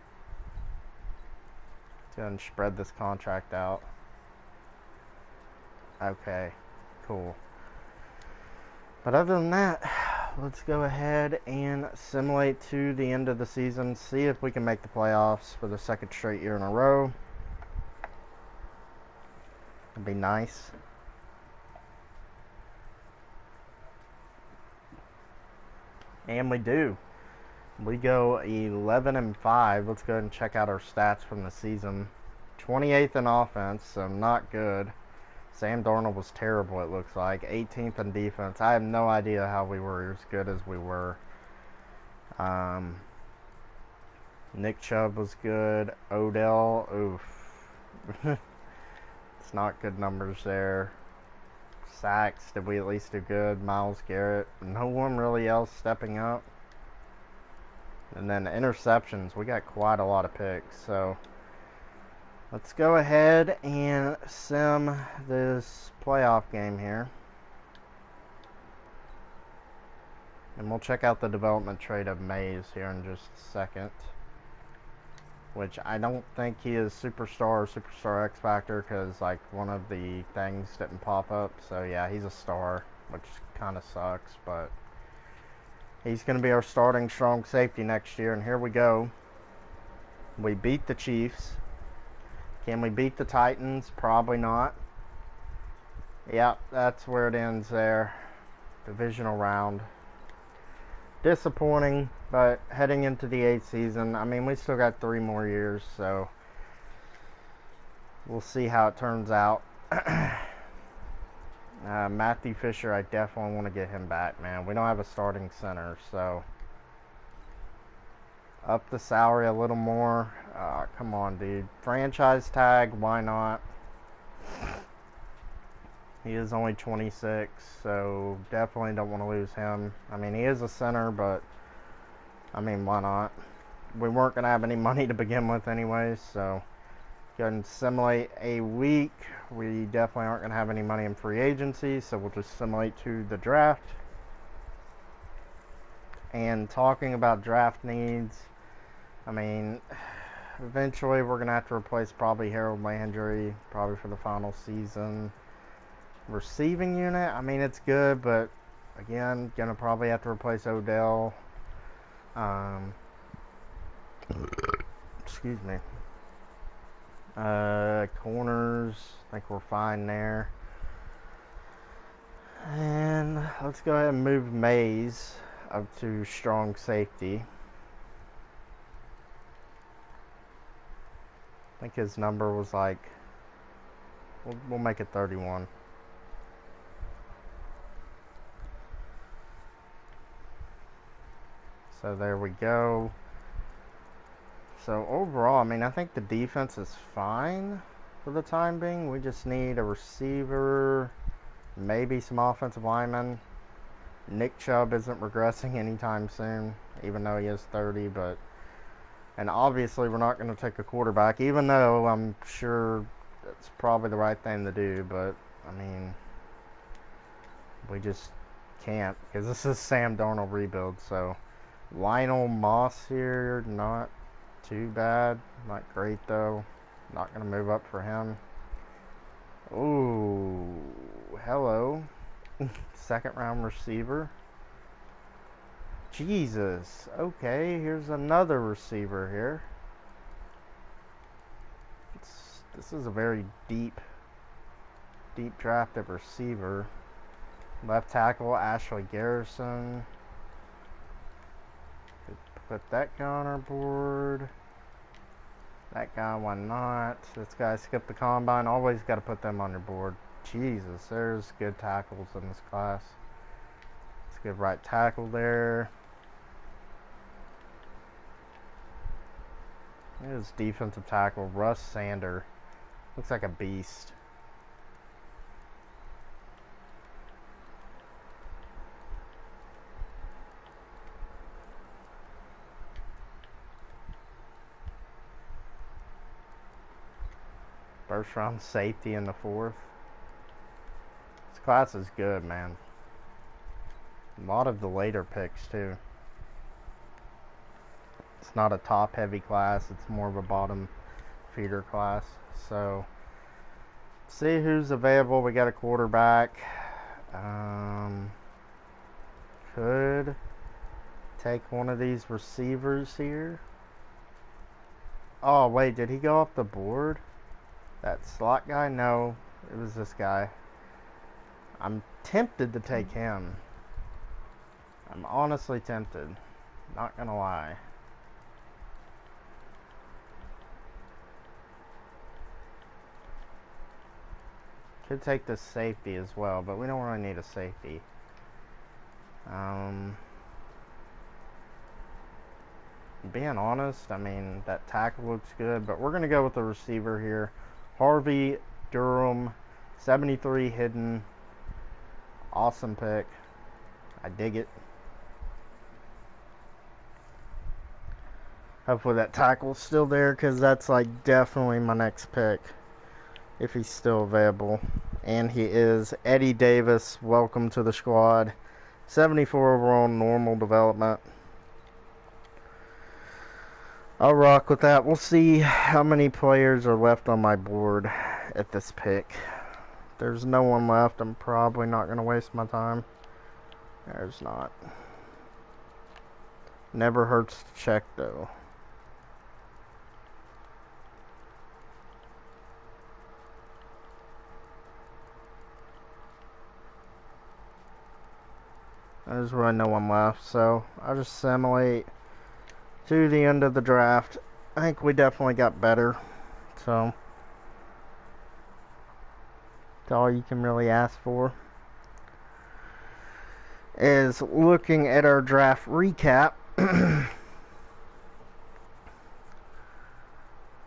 Let's go ahead and spread this contract out. Okay, cool. But other than that, let's go ahead and simulate to the end of the season. See if we can make the playoffs for the second straight year in a row. It'd be nice. And we do. We go 11-5. Let's go ahead and check out our stats from the season. 28th in offense, so not good. Sam Darnold was terrible, it looks like. 18th in defense. I have no idea how we were as good as we were. Nick Chubb was good. Odell, oof. It's not good numbers there. Sacks, did we at least do good? Myles Garrett. No one really else stepping up. And then interceptions, we got quite a lot of picks, so let's go ahead and sim this playoff game here. And we'll check out the development trade of Mays here in just a second. Which I don't think he is Superstar or Superstar X Factor because like one of the things didn't pop up. So yeah, he's a star, which kind of sucks, but he's going to be our starting strong safety next year. And here we go. We beat the Chiefs. Can we beat the Titans? Probably not. Yep, that's where it ends there. Divisional round. Disappointing, but heading into the 8th season, I mean, we still got 3 more years, so we'll see how it turns out. Matthew Fisher, I definitely want to get him back, man. We don't have a starting center, so up the salary a little more. Come on, dude. Franchise tag, why not? He is only 26, so definitely don't want to lose him. I mean, he is a center, but, I mean, why not? We weren't going to have any money to begin with anyways, so go ahead and simulate a week. We definitely aren't going to have any money in free agency, so we'll just simulate to the draft. And talking about draft needs, I mean, eventually we're going to have to replace probably Harold Landry, probably for the final season. Receiving unit, I mean, it's good, but again, gonna probably have to replace Odell. Excuse me. Corners, I think we're fine there. And let's go ahead and move Mays up to strong safety. I think his number was like, we'll make it 31. So there we go. So overall, I mean, I think the defense is fine for the time being. We just need a receiver, maybe some offensive linemen. Nick Chubb isn't regressing anytime soon, even though he is 30. And obviously, we're not going to take a quarterback, even though I'm sure that's probably the right thing to do. But I mean, we just can't because this is Sam Darnold rebuild. So Lionel Moss here, not too bad. Not great, though. Not going to move up for him. Ooh, hello. Second round receiver. Jesus. Okay, here's another receiver here. This is a very deep drafted receiver. Left tackle, Ashley Garrison. Put that guy on our board. That guy, why not? This guy skipped the combine. Always got to put them on your board. Jesus, there's good tackles in this class. Let's get right tackle there. Here's defensive tackle, Russ Sander. Looks like a beast. First round safety in the 4th. This class is good, man. A lot of the later picks, too. not a top-heavy class. It's more of a bottom feeder class. So, see who's available. We got a quarterback. Could take one of these receivers here. Oh, wait, did he go off the board? That slot guy? No, it was this guy. I'm tempted to take him. I'm honestly tempted. Not gonna lie. Could take the safety as well, but we don't really need a safety. Being honest, I mean, that tackle looks good, but we're going to go with the receiver here. Harvey Durham, 73 hidden. Awesome pick. I dig it. Hopefully that tackle's still there, because that's like definitely my next pick, if he's still available. And he is. Eddie Davis, welcome to the squad. 74 overall, normal development. I'll rock with that. We'll see how many players are left on my board at this pick. If there's no one left, I'm probably not going to waste my time. There's not. Never hurts to check, though. There's really no one left, so I'll just simulate to the end of the draft. I think we definitely got better, so that's all you can really ask for. Is looking at our draft recap.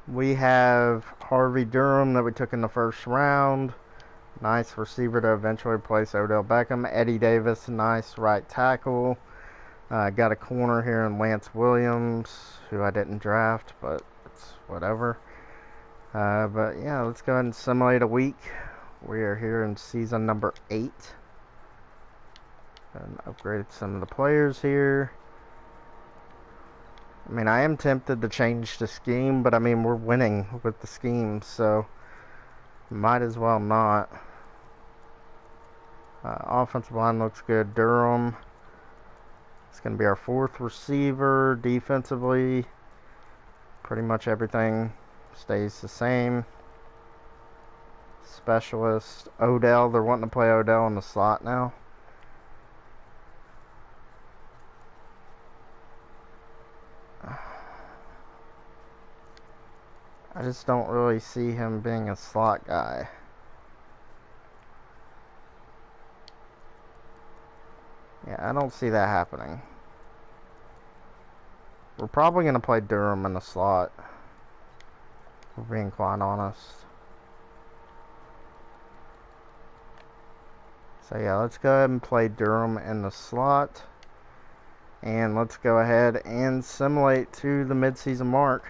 We have Harvey Durham that we took in the first round. Nice receiver to eventually replace Odell Beckham. Eddie Davis, nice right tackle. Got a corner here in Lance Williams, who I didn't draft, but it's whatever. But yeah, let's go ahead and simulate a week. We are here in season number 8. And upgraded some of the players here. I mean, I am tempted to change the scheme, but I mean, we're winning with the scheme, so might as well not. Offensive line looks good. Durham. It's going to be our 4th receiver. Defensively, pretty much everything stays the same. Specialist. Odell. They're wanting to play Odell in the slot now. I just don't really see him being a slot guy. Yeah, I don't see that happening. We're probably going to play Durham in the slot, if we're being quite honest. So yeah, let's go ahead and play Durham in the slot. And let's go ahead and simulate to the midseason mark.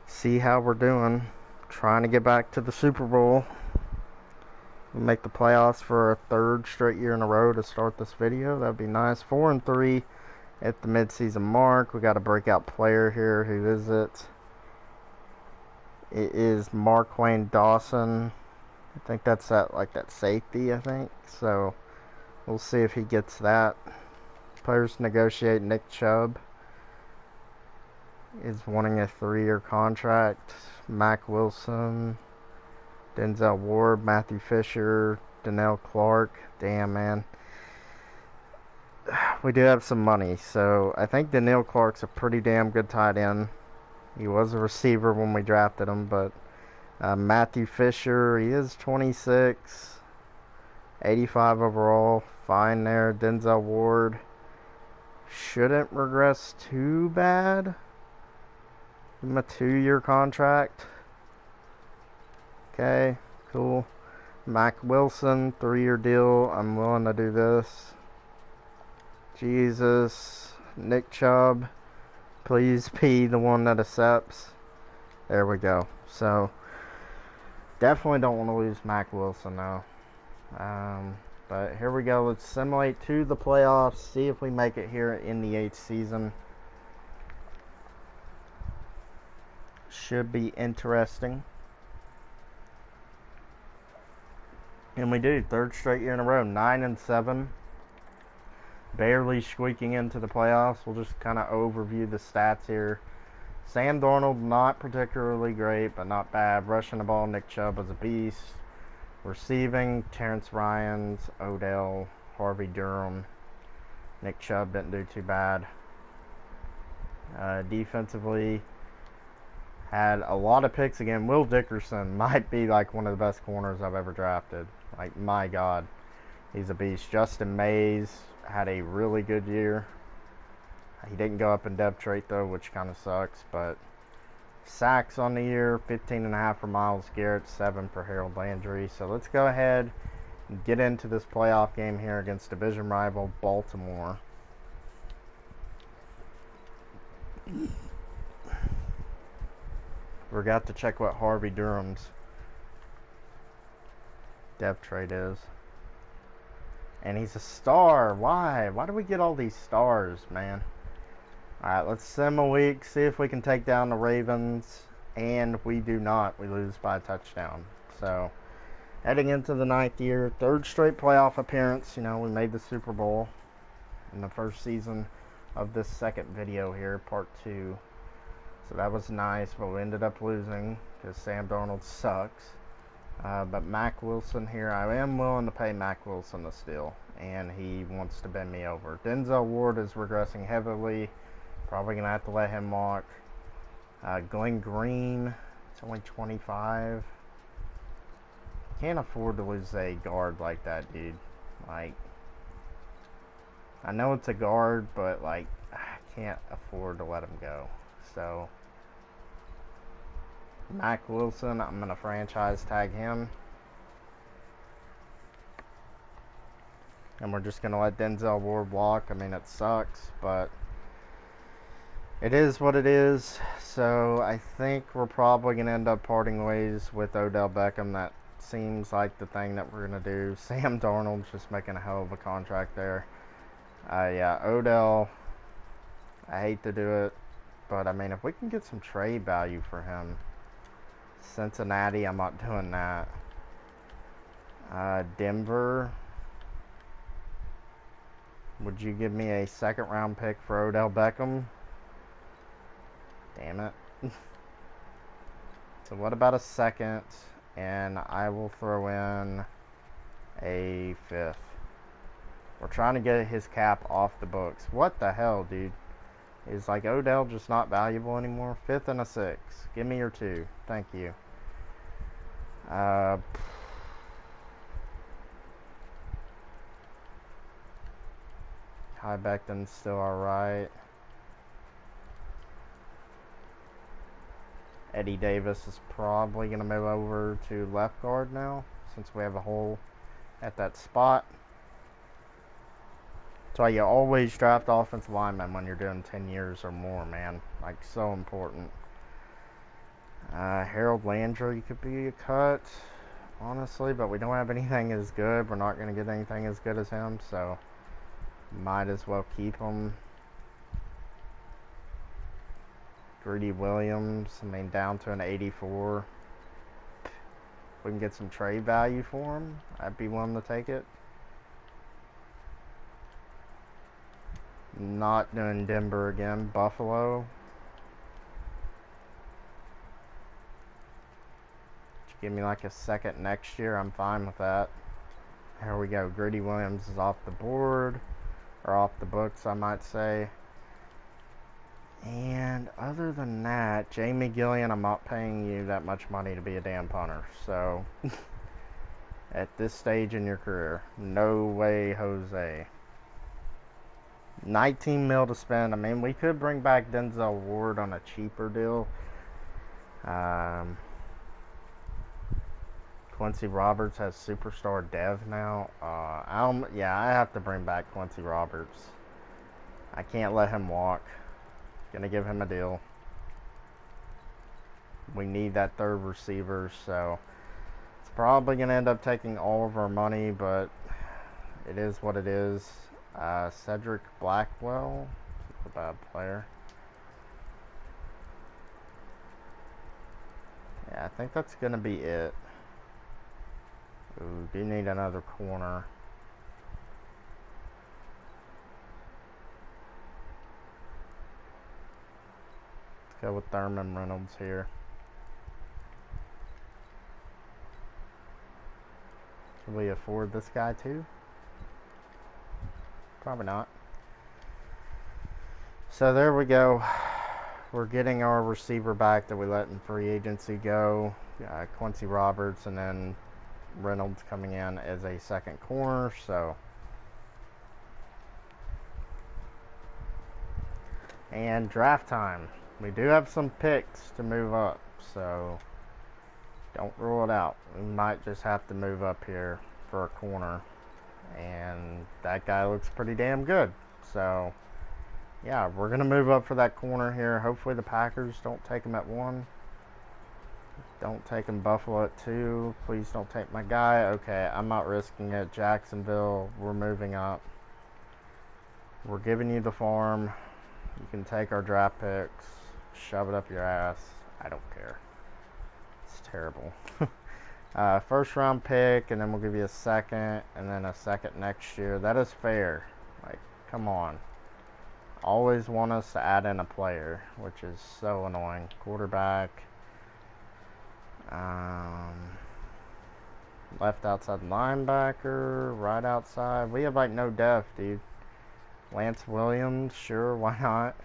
See how we're doing. Trying to get back to the Super Bowl. We'll make the playoffs for a 3rd straight year in a row to start this video. That'd be nice. 4-3 at the midseason mark. We got a breakout player here. Who is it? It is Marquane Dawson. I think that's that safety, I think. So we'll see if he gets that. Players negotiate. Nick Chubb is wanting a 3-year contract. Mac Wilson, Denzel Ward, Matthew Fisher, Donnell Clark. Damn, man. We do have some money, so I think Donnell Clark's a pretty damn good tight end. He was a receiver when we drafted him, but Matthew Fisher, he is 26, 85 overall, fine there. Denzel Ward shouldn't regress too bad. Give him a 2-year contract. Okay, cool. Mac Wilson, 3-year deal. I'm willing to do this. Jesus. Nick Chubb. Please be the one that accepts. There we go. So, definitely don't want to lose Mac Wilson now. But here we go. Let's simulate to the playoffs. See if we make it here in the 8th season. Should be interesting. And we do. 3rd straight year in a row. 9-7. Barely squeaking into the playoffs. We'll just kind of overview the stats here. Sam Darnold, not particularly great, but not bad. Rushing the ball, Nick Chubb was a beast. Receiving, Terrence Ryans, Odell, Harvey Durham. Nick Chubb didn't do too bad. Defensively, had a lot of picks again. Will Dickerson might be like one of the best corners I've ever drafted. Like, my God, he's a beast. Justin Mays had a really good year. He didn't go up in depth trait though, which kind of sucks. But sacks on the year, 15.5 for Myles Garrett, 7 for Harold Landry. So let's go ahead and get into this playoff game here against division rival Baltimore. Forgot to check what Harvey Durham's depth trait is. And he's a star. Why? Why do we get all these stars, man? Alright, let's sim a week, see if we can take down the Ravens. And we do not. We lose by a touchdown. So, heading into the 9th year, 3rd straight playoff appearance. You know, we made the Super Bowl in the 1st season of this 2nd video here, part 2. So that was nice, but we ended up losing because Sam Darnold sucks. But Mac Wilson here, I am willing to pay Mac Wilson a steal, and he wants to bend me over. Denzel Ward is regressing heavily. Probably going to have to let him walk. Glenn Green, it's only 25. Can't afford to lose a guard like that, dude. Like, I know it's a guard, but, like, I can't afford to let him go. So, Mac Wilson, I'm going to franchise tag him. And we're just going to let Denzel Ward walk. I mean, it sucks, but it is what it is. So I think we're probably going to end up parting ways with Odell Beckham. That seems like the thing that we're going to do. Sam Darnold's just making a hell of a contract there. Yeah, Odell, I hate to do it, but I mean, if we can get some trade value for him. Cincinnati, I'm not doing that. Denver, would you give me a 2nd round pick for Odell Beckham? Damn it. So what about a 2nd? And I will throw in a 5th. We're trying to get his cap off the books. What the hell, dude? Is like Odell just not valuable anymore? 5th and a 6th. Give me your 2. Thank you. High Beckton's still alright. Eddie Davis is probably going to move over to left guard now, since we have a hole at that spot. That's why you always draft offensive linemen when you're doing 10 years or more, man. Like, so important. Harold Landry could be a cut, honestly, but we don't have anything as good. We're not going to get anything as good as him, so might as well keep him. Greedy Williams, I mean, down to an 84. If we can get some trade value for him, I'd be willing to take it. Not doing Denver again. Buffalo. Give me like a 2nd next year. I'm fine with that. Here we go. Greedy Williams is off the board. Or off the books, I might say. And other than that, Jamie Gillian, I'm not paying you that much money to be a damn punter. So, at this stage in your career, no way, Jose. 19 mil to spend. I mean, we could bring back Denzel Ward on a cheaper deal. Quincy Roberts has superstar dev now. I have to bring back Quincy Roberts. I can't let him walk. Gonna give him a deal. We need that 3rd receiver, so let's Probably going to end up taking all of our money, but it is what it is. Cedric Blackwell, a bad player. Yeah, I think that's going to be it. Ooh, do need another corner. Let's go with Thurman Reynolds here. Can we afford this guy too? Probably not. So there we go. We're getting our receiver back that we let in free agency go. Quincy Roberts, and then Reynolds coming in as a second corner. So, and draft time. We do have some picks to move up, so don't rule it out. We might just have to move up here for a corner, and that guy looks pretty damn good. So yeah, we're gonna move up for that corner here. Hopefully the Packers don't take him at 1. Don't take him Buffalo at 2. Please don't take my guy. Okay, I'm not risking it. Jacksonville, we're moving up. We're giving you the farm. You can take our draft picks, shove it up your ass. I don't care. It's terrible. First round pick, and then we'll give you a second, and then a second next year. That is fair. Like, come on. Always want us to add in a player, which is so annoying. Quarterback. Left outside linebacker. Right outside. We have like no depth, dude. Lance Williams. Sure, why not?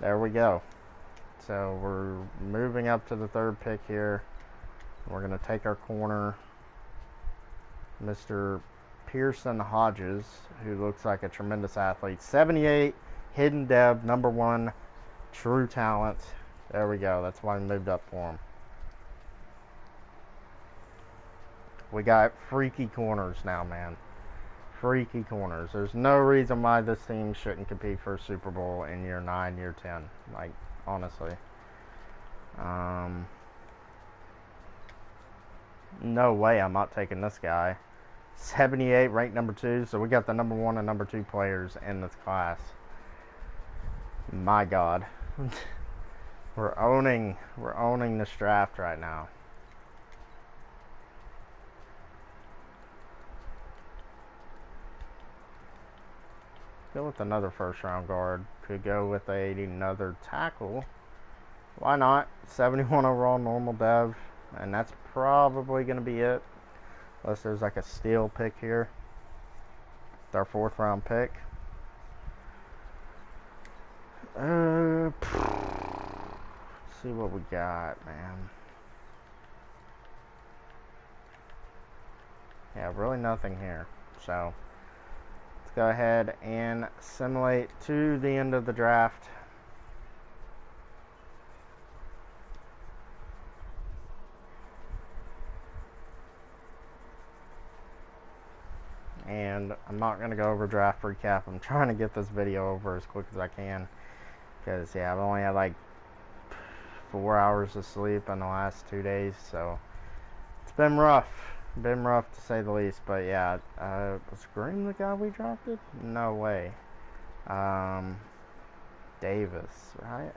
There we go. So we're moving up to the 3rd pick here. We're going to take our corner, Mr. Pearson Hodges, who looks like a tremendous athlete. 78, hidden depth, number 1, true talent. There we go. That's why we moved up for him. We got freaky corners now, man. Freaky corners. There's no reason why this team shouldn't compete for a Super Bowl in year 9, year 10. Like, honestly. No way I'm not taking this guy. 78, ranked number 2. So we got the number 1 and number 2 players in this class. My God. We're owning this draft right now. Go with another first round guard. Could go with another tackle. Why not? 71 overall normal dev. And that's probably going to be it. Unless there's like a steal pick here. It's our 4th round pick. Let's see what we got, man. Yeah, really nothing here. So let's go ahead and simulate to the end of the draft. And I'm not going to go over draft recap. I'm trying to get this video over as quick as I can. Because, yeah, I've only had like 4 hours of sleep in the last 2 days. So, it's been rough. Been rough to say the least. But, yeah, was Green the guy we drafted? No way. Davis, right?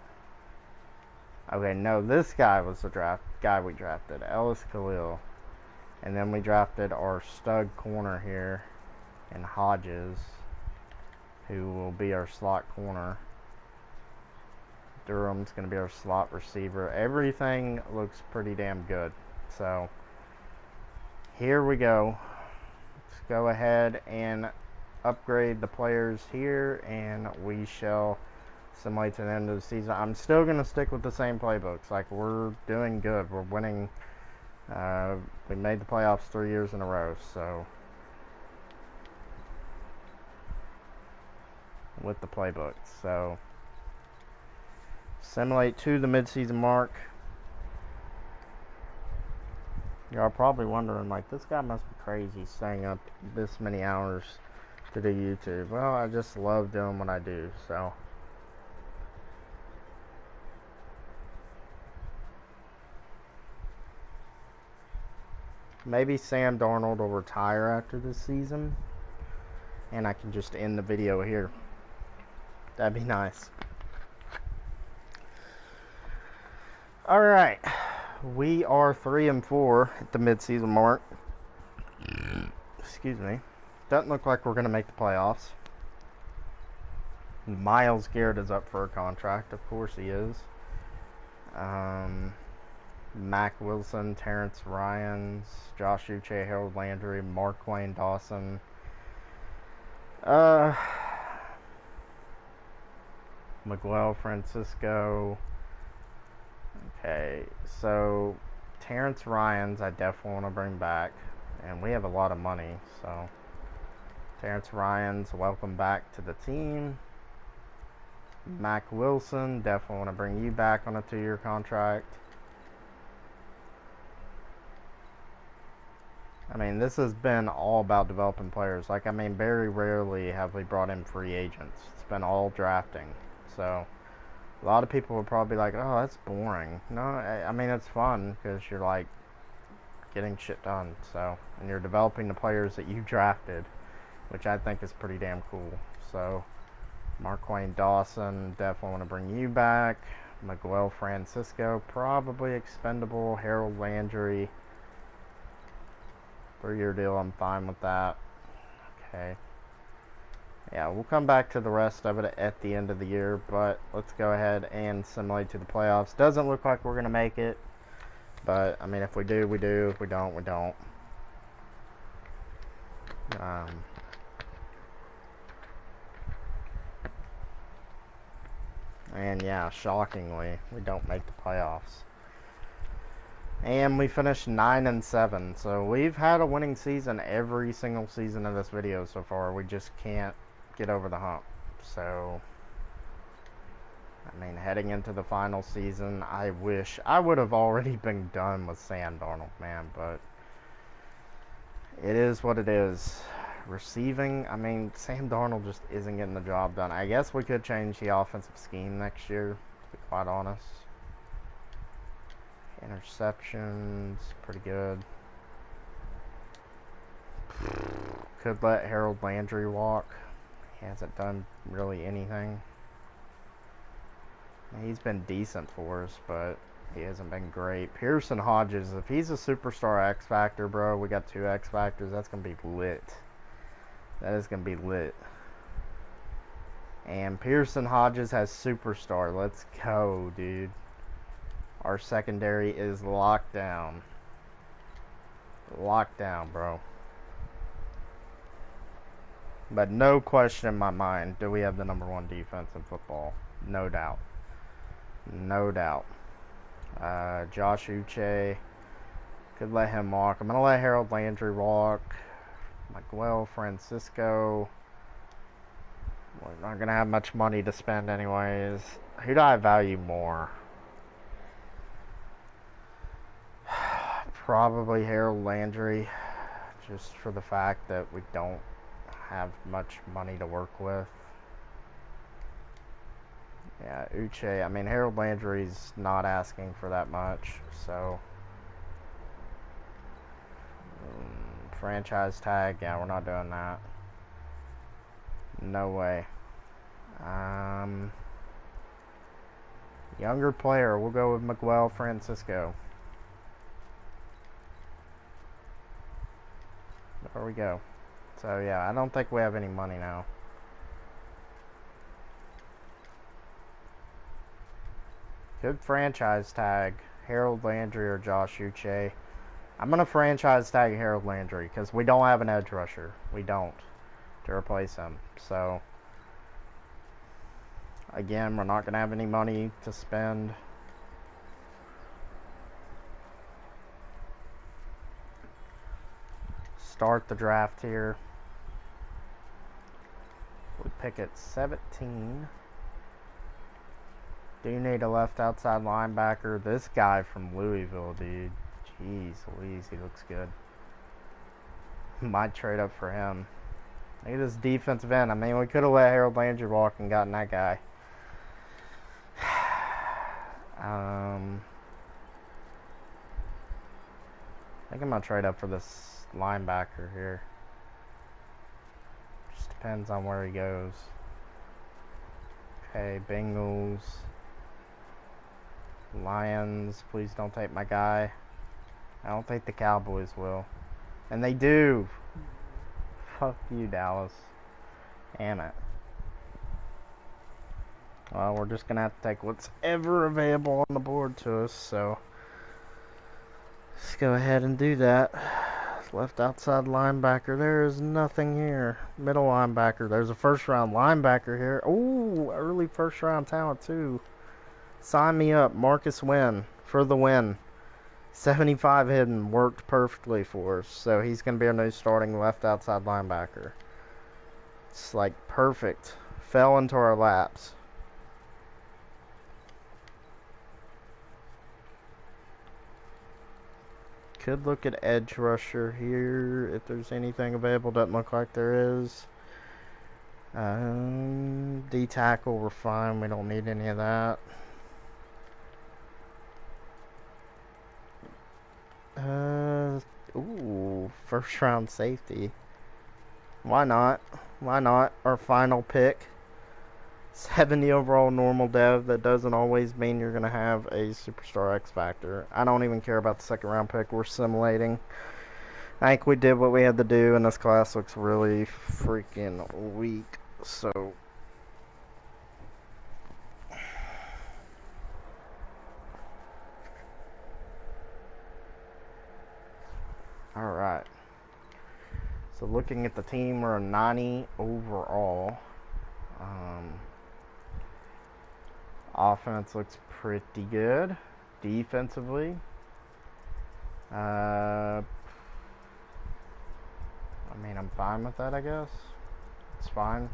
Okay, no, this guy was the guy we drafted. Ellis Khalil. And then we drafted our stud corner here. And Hodges, who will be our slot corner. Durham's going to be our slot receiver. Everything looks pretty damn good. So, here we go. Let's go ahead and upgrade the players here, and we shall simulate to the end of the season. I'm still going to stick with the same playbooks. Like, we're doing good. We're winning. We made the playoffs 3 years in a row, so with the playbooks. So simulate to the midseason mark. Y'all probably wondering, like, this guy must be crazy staying up this many hours to do YouTube. Well, I just love doing what I do, so. Maybe Sam Darnold will retire after this season, and I can just end the video here. That'd be nice. Alright, we are 3-4 at the midseason mark. Excuse me. Doesn't look like we're going to make the playoffs. Myles Garrett is up for a contract. Of course he is. Mac Wilson, Terrence Ryans, Josh Uche, Harold Landry, Mark Wayne Dawson. Miguel Francisco. Okay, so Terrence Ryans I definitely want to bring back. And we have a lot of money, so Terrence Ryans, welcome back to the team. Mac Wilson, definitely want to bring you back on a 2-year contract. I mean, this has been all about developing players. Like, I mean, very rarely have we brought in free agents. It's been all drafting. So, a lot of people would probably be like, oh, that's boring. No, I mean, it's fun because you're, like, getting shit done. So, and you're developing the players that you drafted, which I think is pretty damn cool. So, Mark Wayne Dawson, definitely want to bring you back. Miguel Francisco, probably expendable. Harold Landry, 3-year deal, I'm fine with that. Okay. Yeah, we'll come back to the rest of it at the end of the year, but let's go ahead and simulate to the playoffs. Doesn't look like we're going to make it, but, I mean, if we do, we do. If we don't, we don't. And, yeah, shockingly, we don't make the playoffs. And we finished 9-7, so we've had a winning season every single season of this video so far. We just can't get over the hump. So, I mean, heading into the final season, I wish I would have already been done with Sam Darnold, man, but it is what it is. Receiving, I mean, Sam Darnold just isn't getting the job done. I guess we could change the offensive scheme next year, to be quite honest. Interceptions, pretty good. Could let Harold Landry walk. He hasn't done really anything. He's been decent for us, but he hasn't been great. Pearson Hodges, if he's a superstar X Factor, bro, we got 2 X Factors. That's going to be lit. That is going to be lit. And Pearson Hodges has superstar. Let's go, dude. Our secondary is locked down. Locked down, bro. But no question in my mind, do we have the #1 defense in football? No doubt. No doubt. Josh Uche. Could let him walk. I'm going to let Harold Landry walk. Miguel Francisco. We're not going to have much money to spend anyways. Who do I value more? Probably Harold Landry, just for the fact that we don't have much money to work with. Yeah, Uche, I mean, Harold Landry's not asking for that much, so. Franchise tag, yeah, we're not doing that. No way. Younger player, we'll go with Miguel Francisco. There we go. So, yeah, I don't think we have any money now. Good franchise tag Harold Landry or Josh Uche. I'm going to franchise tag Harold Landry because we don't have an edge rusher. We don't. To replace him. So, again, we're not going to have any money to spend. Start the draft here. We pick at 17. Do need a left outside linebacker. This guy from Louisville, dude. Jeez Louise, he looks good. Might trade up for him. Look at this defensive end. I mean, we could have let Harold Landry walk and gotten that guy. I think I'm going to trade up for this linebacker here. Just depends on where he goes. Okay, Bengals. Lions, please don't take my guy. I don't think the Cowboys will. And they do. Fuck you, Dallas. Damn it. Well, we're just going to have to take what's ever available on the board to us, so let's go ahead and do that. Left outside linebacker, there is nothing here. Middle linebacker, there's a first round linebacker here. Ooh, early first round talent too. Sign me up, Marcus Wynn for the win. 75 hidden, worked perfectly for us. So he's going to be our new starting left outside linebacker. It's like perfect. Fell into our laps. Could look at edge rusher here if there's anything available. Doesn't look like there is. D tackle, we're fine. We don't need any of that. Ooh, first round safety. Why not? Why not? Our final pick. 70 overall normal dev. That doesn't always mean you're going to have a superstar X Factor. I don't even care about the second round pick. We're simulating. I think we did what we had to do, and this class looks really freaking weak. So, alright. So looking at the team, we're a 90 overall. Offense looks pretty good. Defensively, I mean, I'm fine with that, I guess. It's fine.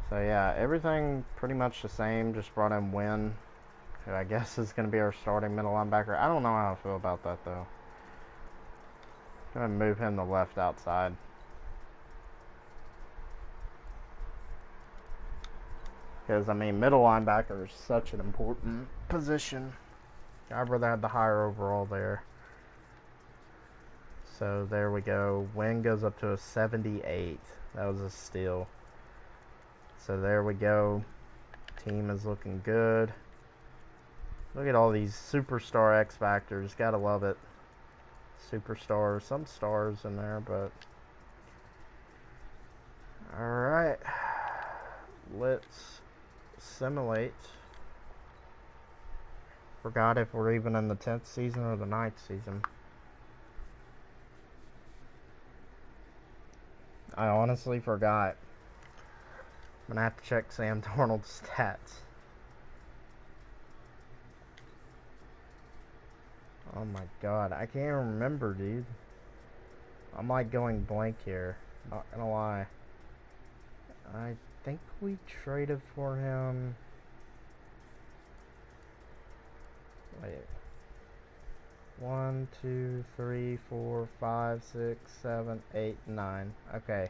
So yeah, everything pretty much the same. Just brought in Wynn, who I guess is going to be our starting middle linebacker. I don't know how I feel about that, though. I'm going to move him to left outside. Because, I mean, middle linebacker is such an important position. I'd rather have the higher overall there. So, there we go. Win goes up to a 78. That was a steal. So, there we go. Team is looking good. Look at all these superstar X Factors. Gotta love it. Superstars. Some stars in there, but... Alright. Let's simulate. Forgot if we're even in the 10th season or the 9th season. I honestly forgot. I'm gonna have to check Sam Darnold's stats. Oh my god, I can't remember, dude. I'm like going blank here. Not gonna lie. I think we traded for him. Wait. 1, 2, 3, 4, 5, 6, 7, 8, 9. Okay.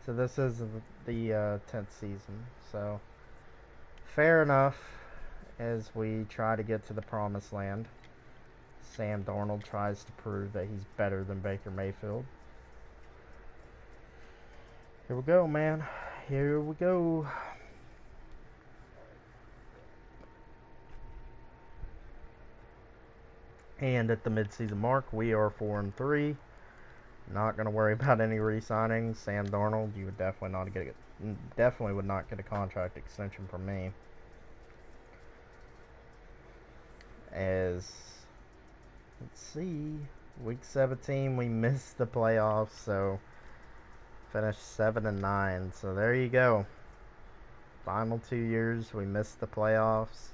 So this is the 10th season. So fair enough as we try to get to the promised land. Sam Darnold tries to prove that he's better than Baker Mayfield. Here we go, man. Here we go. And at the midseason mark, we are 4-3. Not gonna worry about any re-signings. Sam Darnold, you would definitely would not get a contract extension from me. As let's see, week 17 we missed the playoffs, so finished 7-9. So there you go. Final 2 years we missed the playoffs.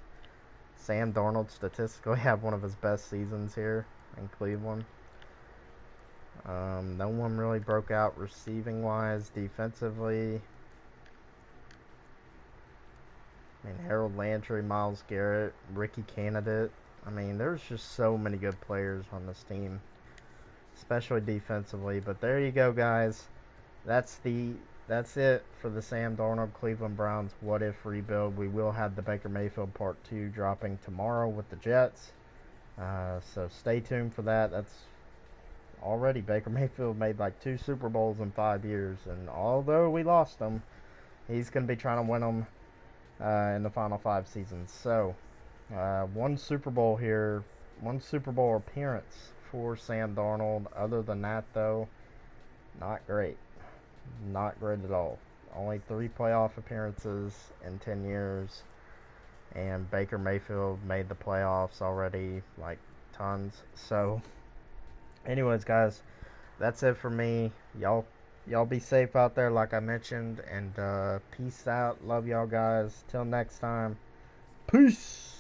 Sam Darnold statistically had one of his best seasons here in Cleveland. No one really broke out receiving wise. Defensively, I mean, Harold Landry, Myles Garrett, Ricky Candidate. I mean, there's just so many good players on this team, especially defensively. But there you go, guys. That's it for the Sam Darnold Cleveland Browns what if rebuild. We will have the Baker Mayfield part 2 dropping tomorrow with the Jets. So stay tuned for that. That's already Baker Mayfield made like 2 Super Bowls in 5 years, and although we lost them, he's going to be trying to win them in the final 5 seasons. So, one Super Bowl here, one Super Bowl appearance for Sam Darnold. Other than that, though, not great. Not great at all. Only 3 playoff appearances in 10 years, and Baker Mayfield made the playoffs already, like tons. So, anyways, guys, that's it for me. Y'all be safe out there, like I mentioned, and peace out. Love y'all guys. Till next time. Peace.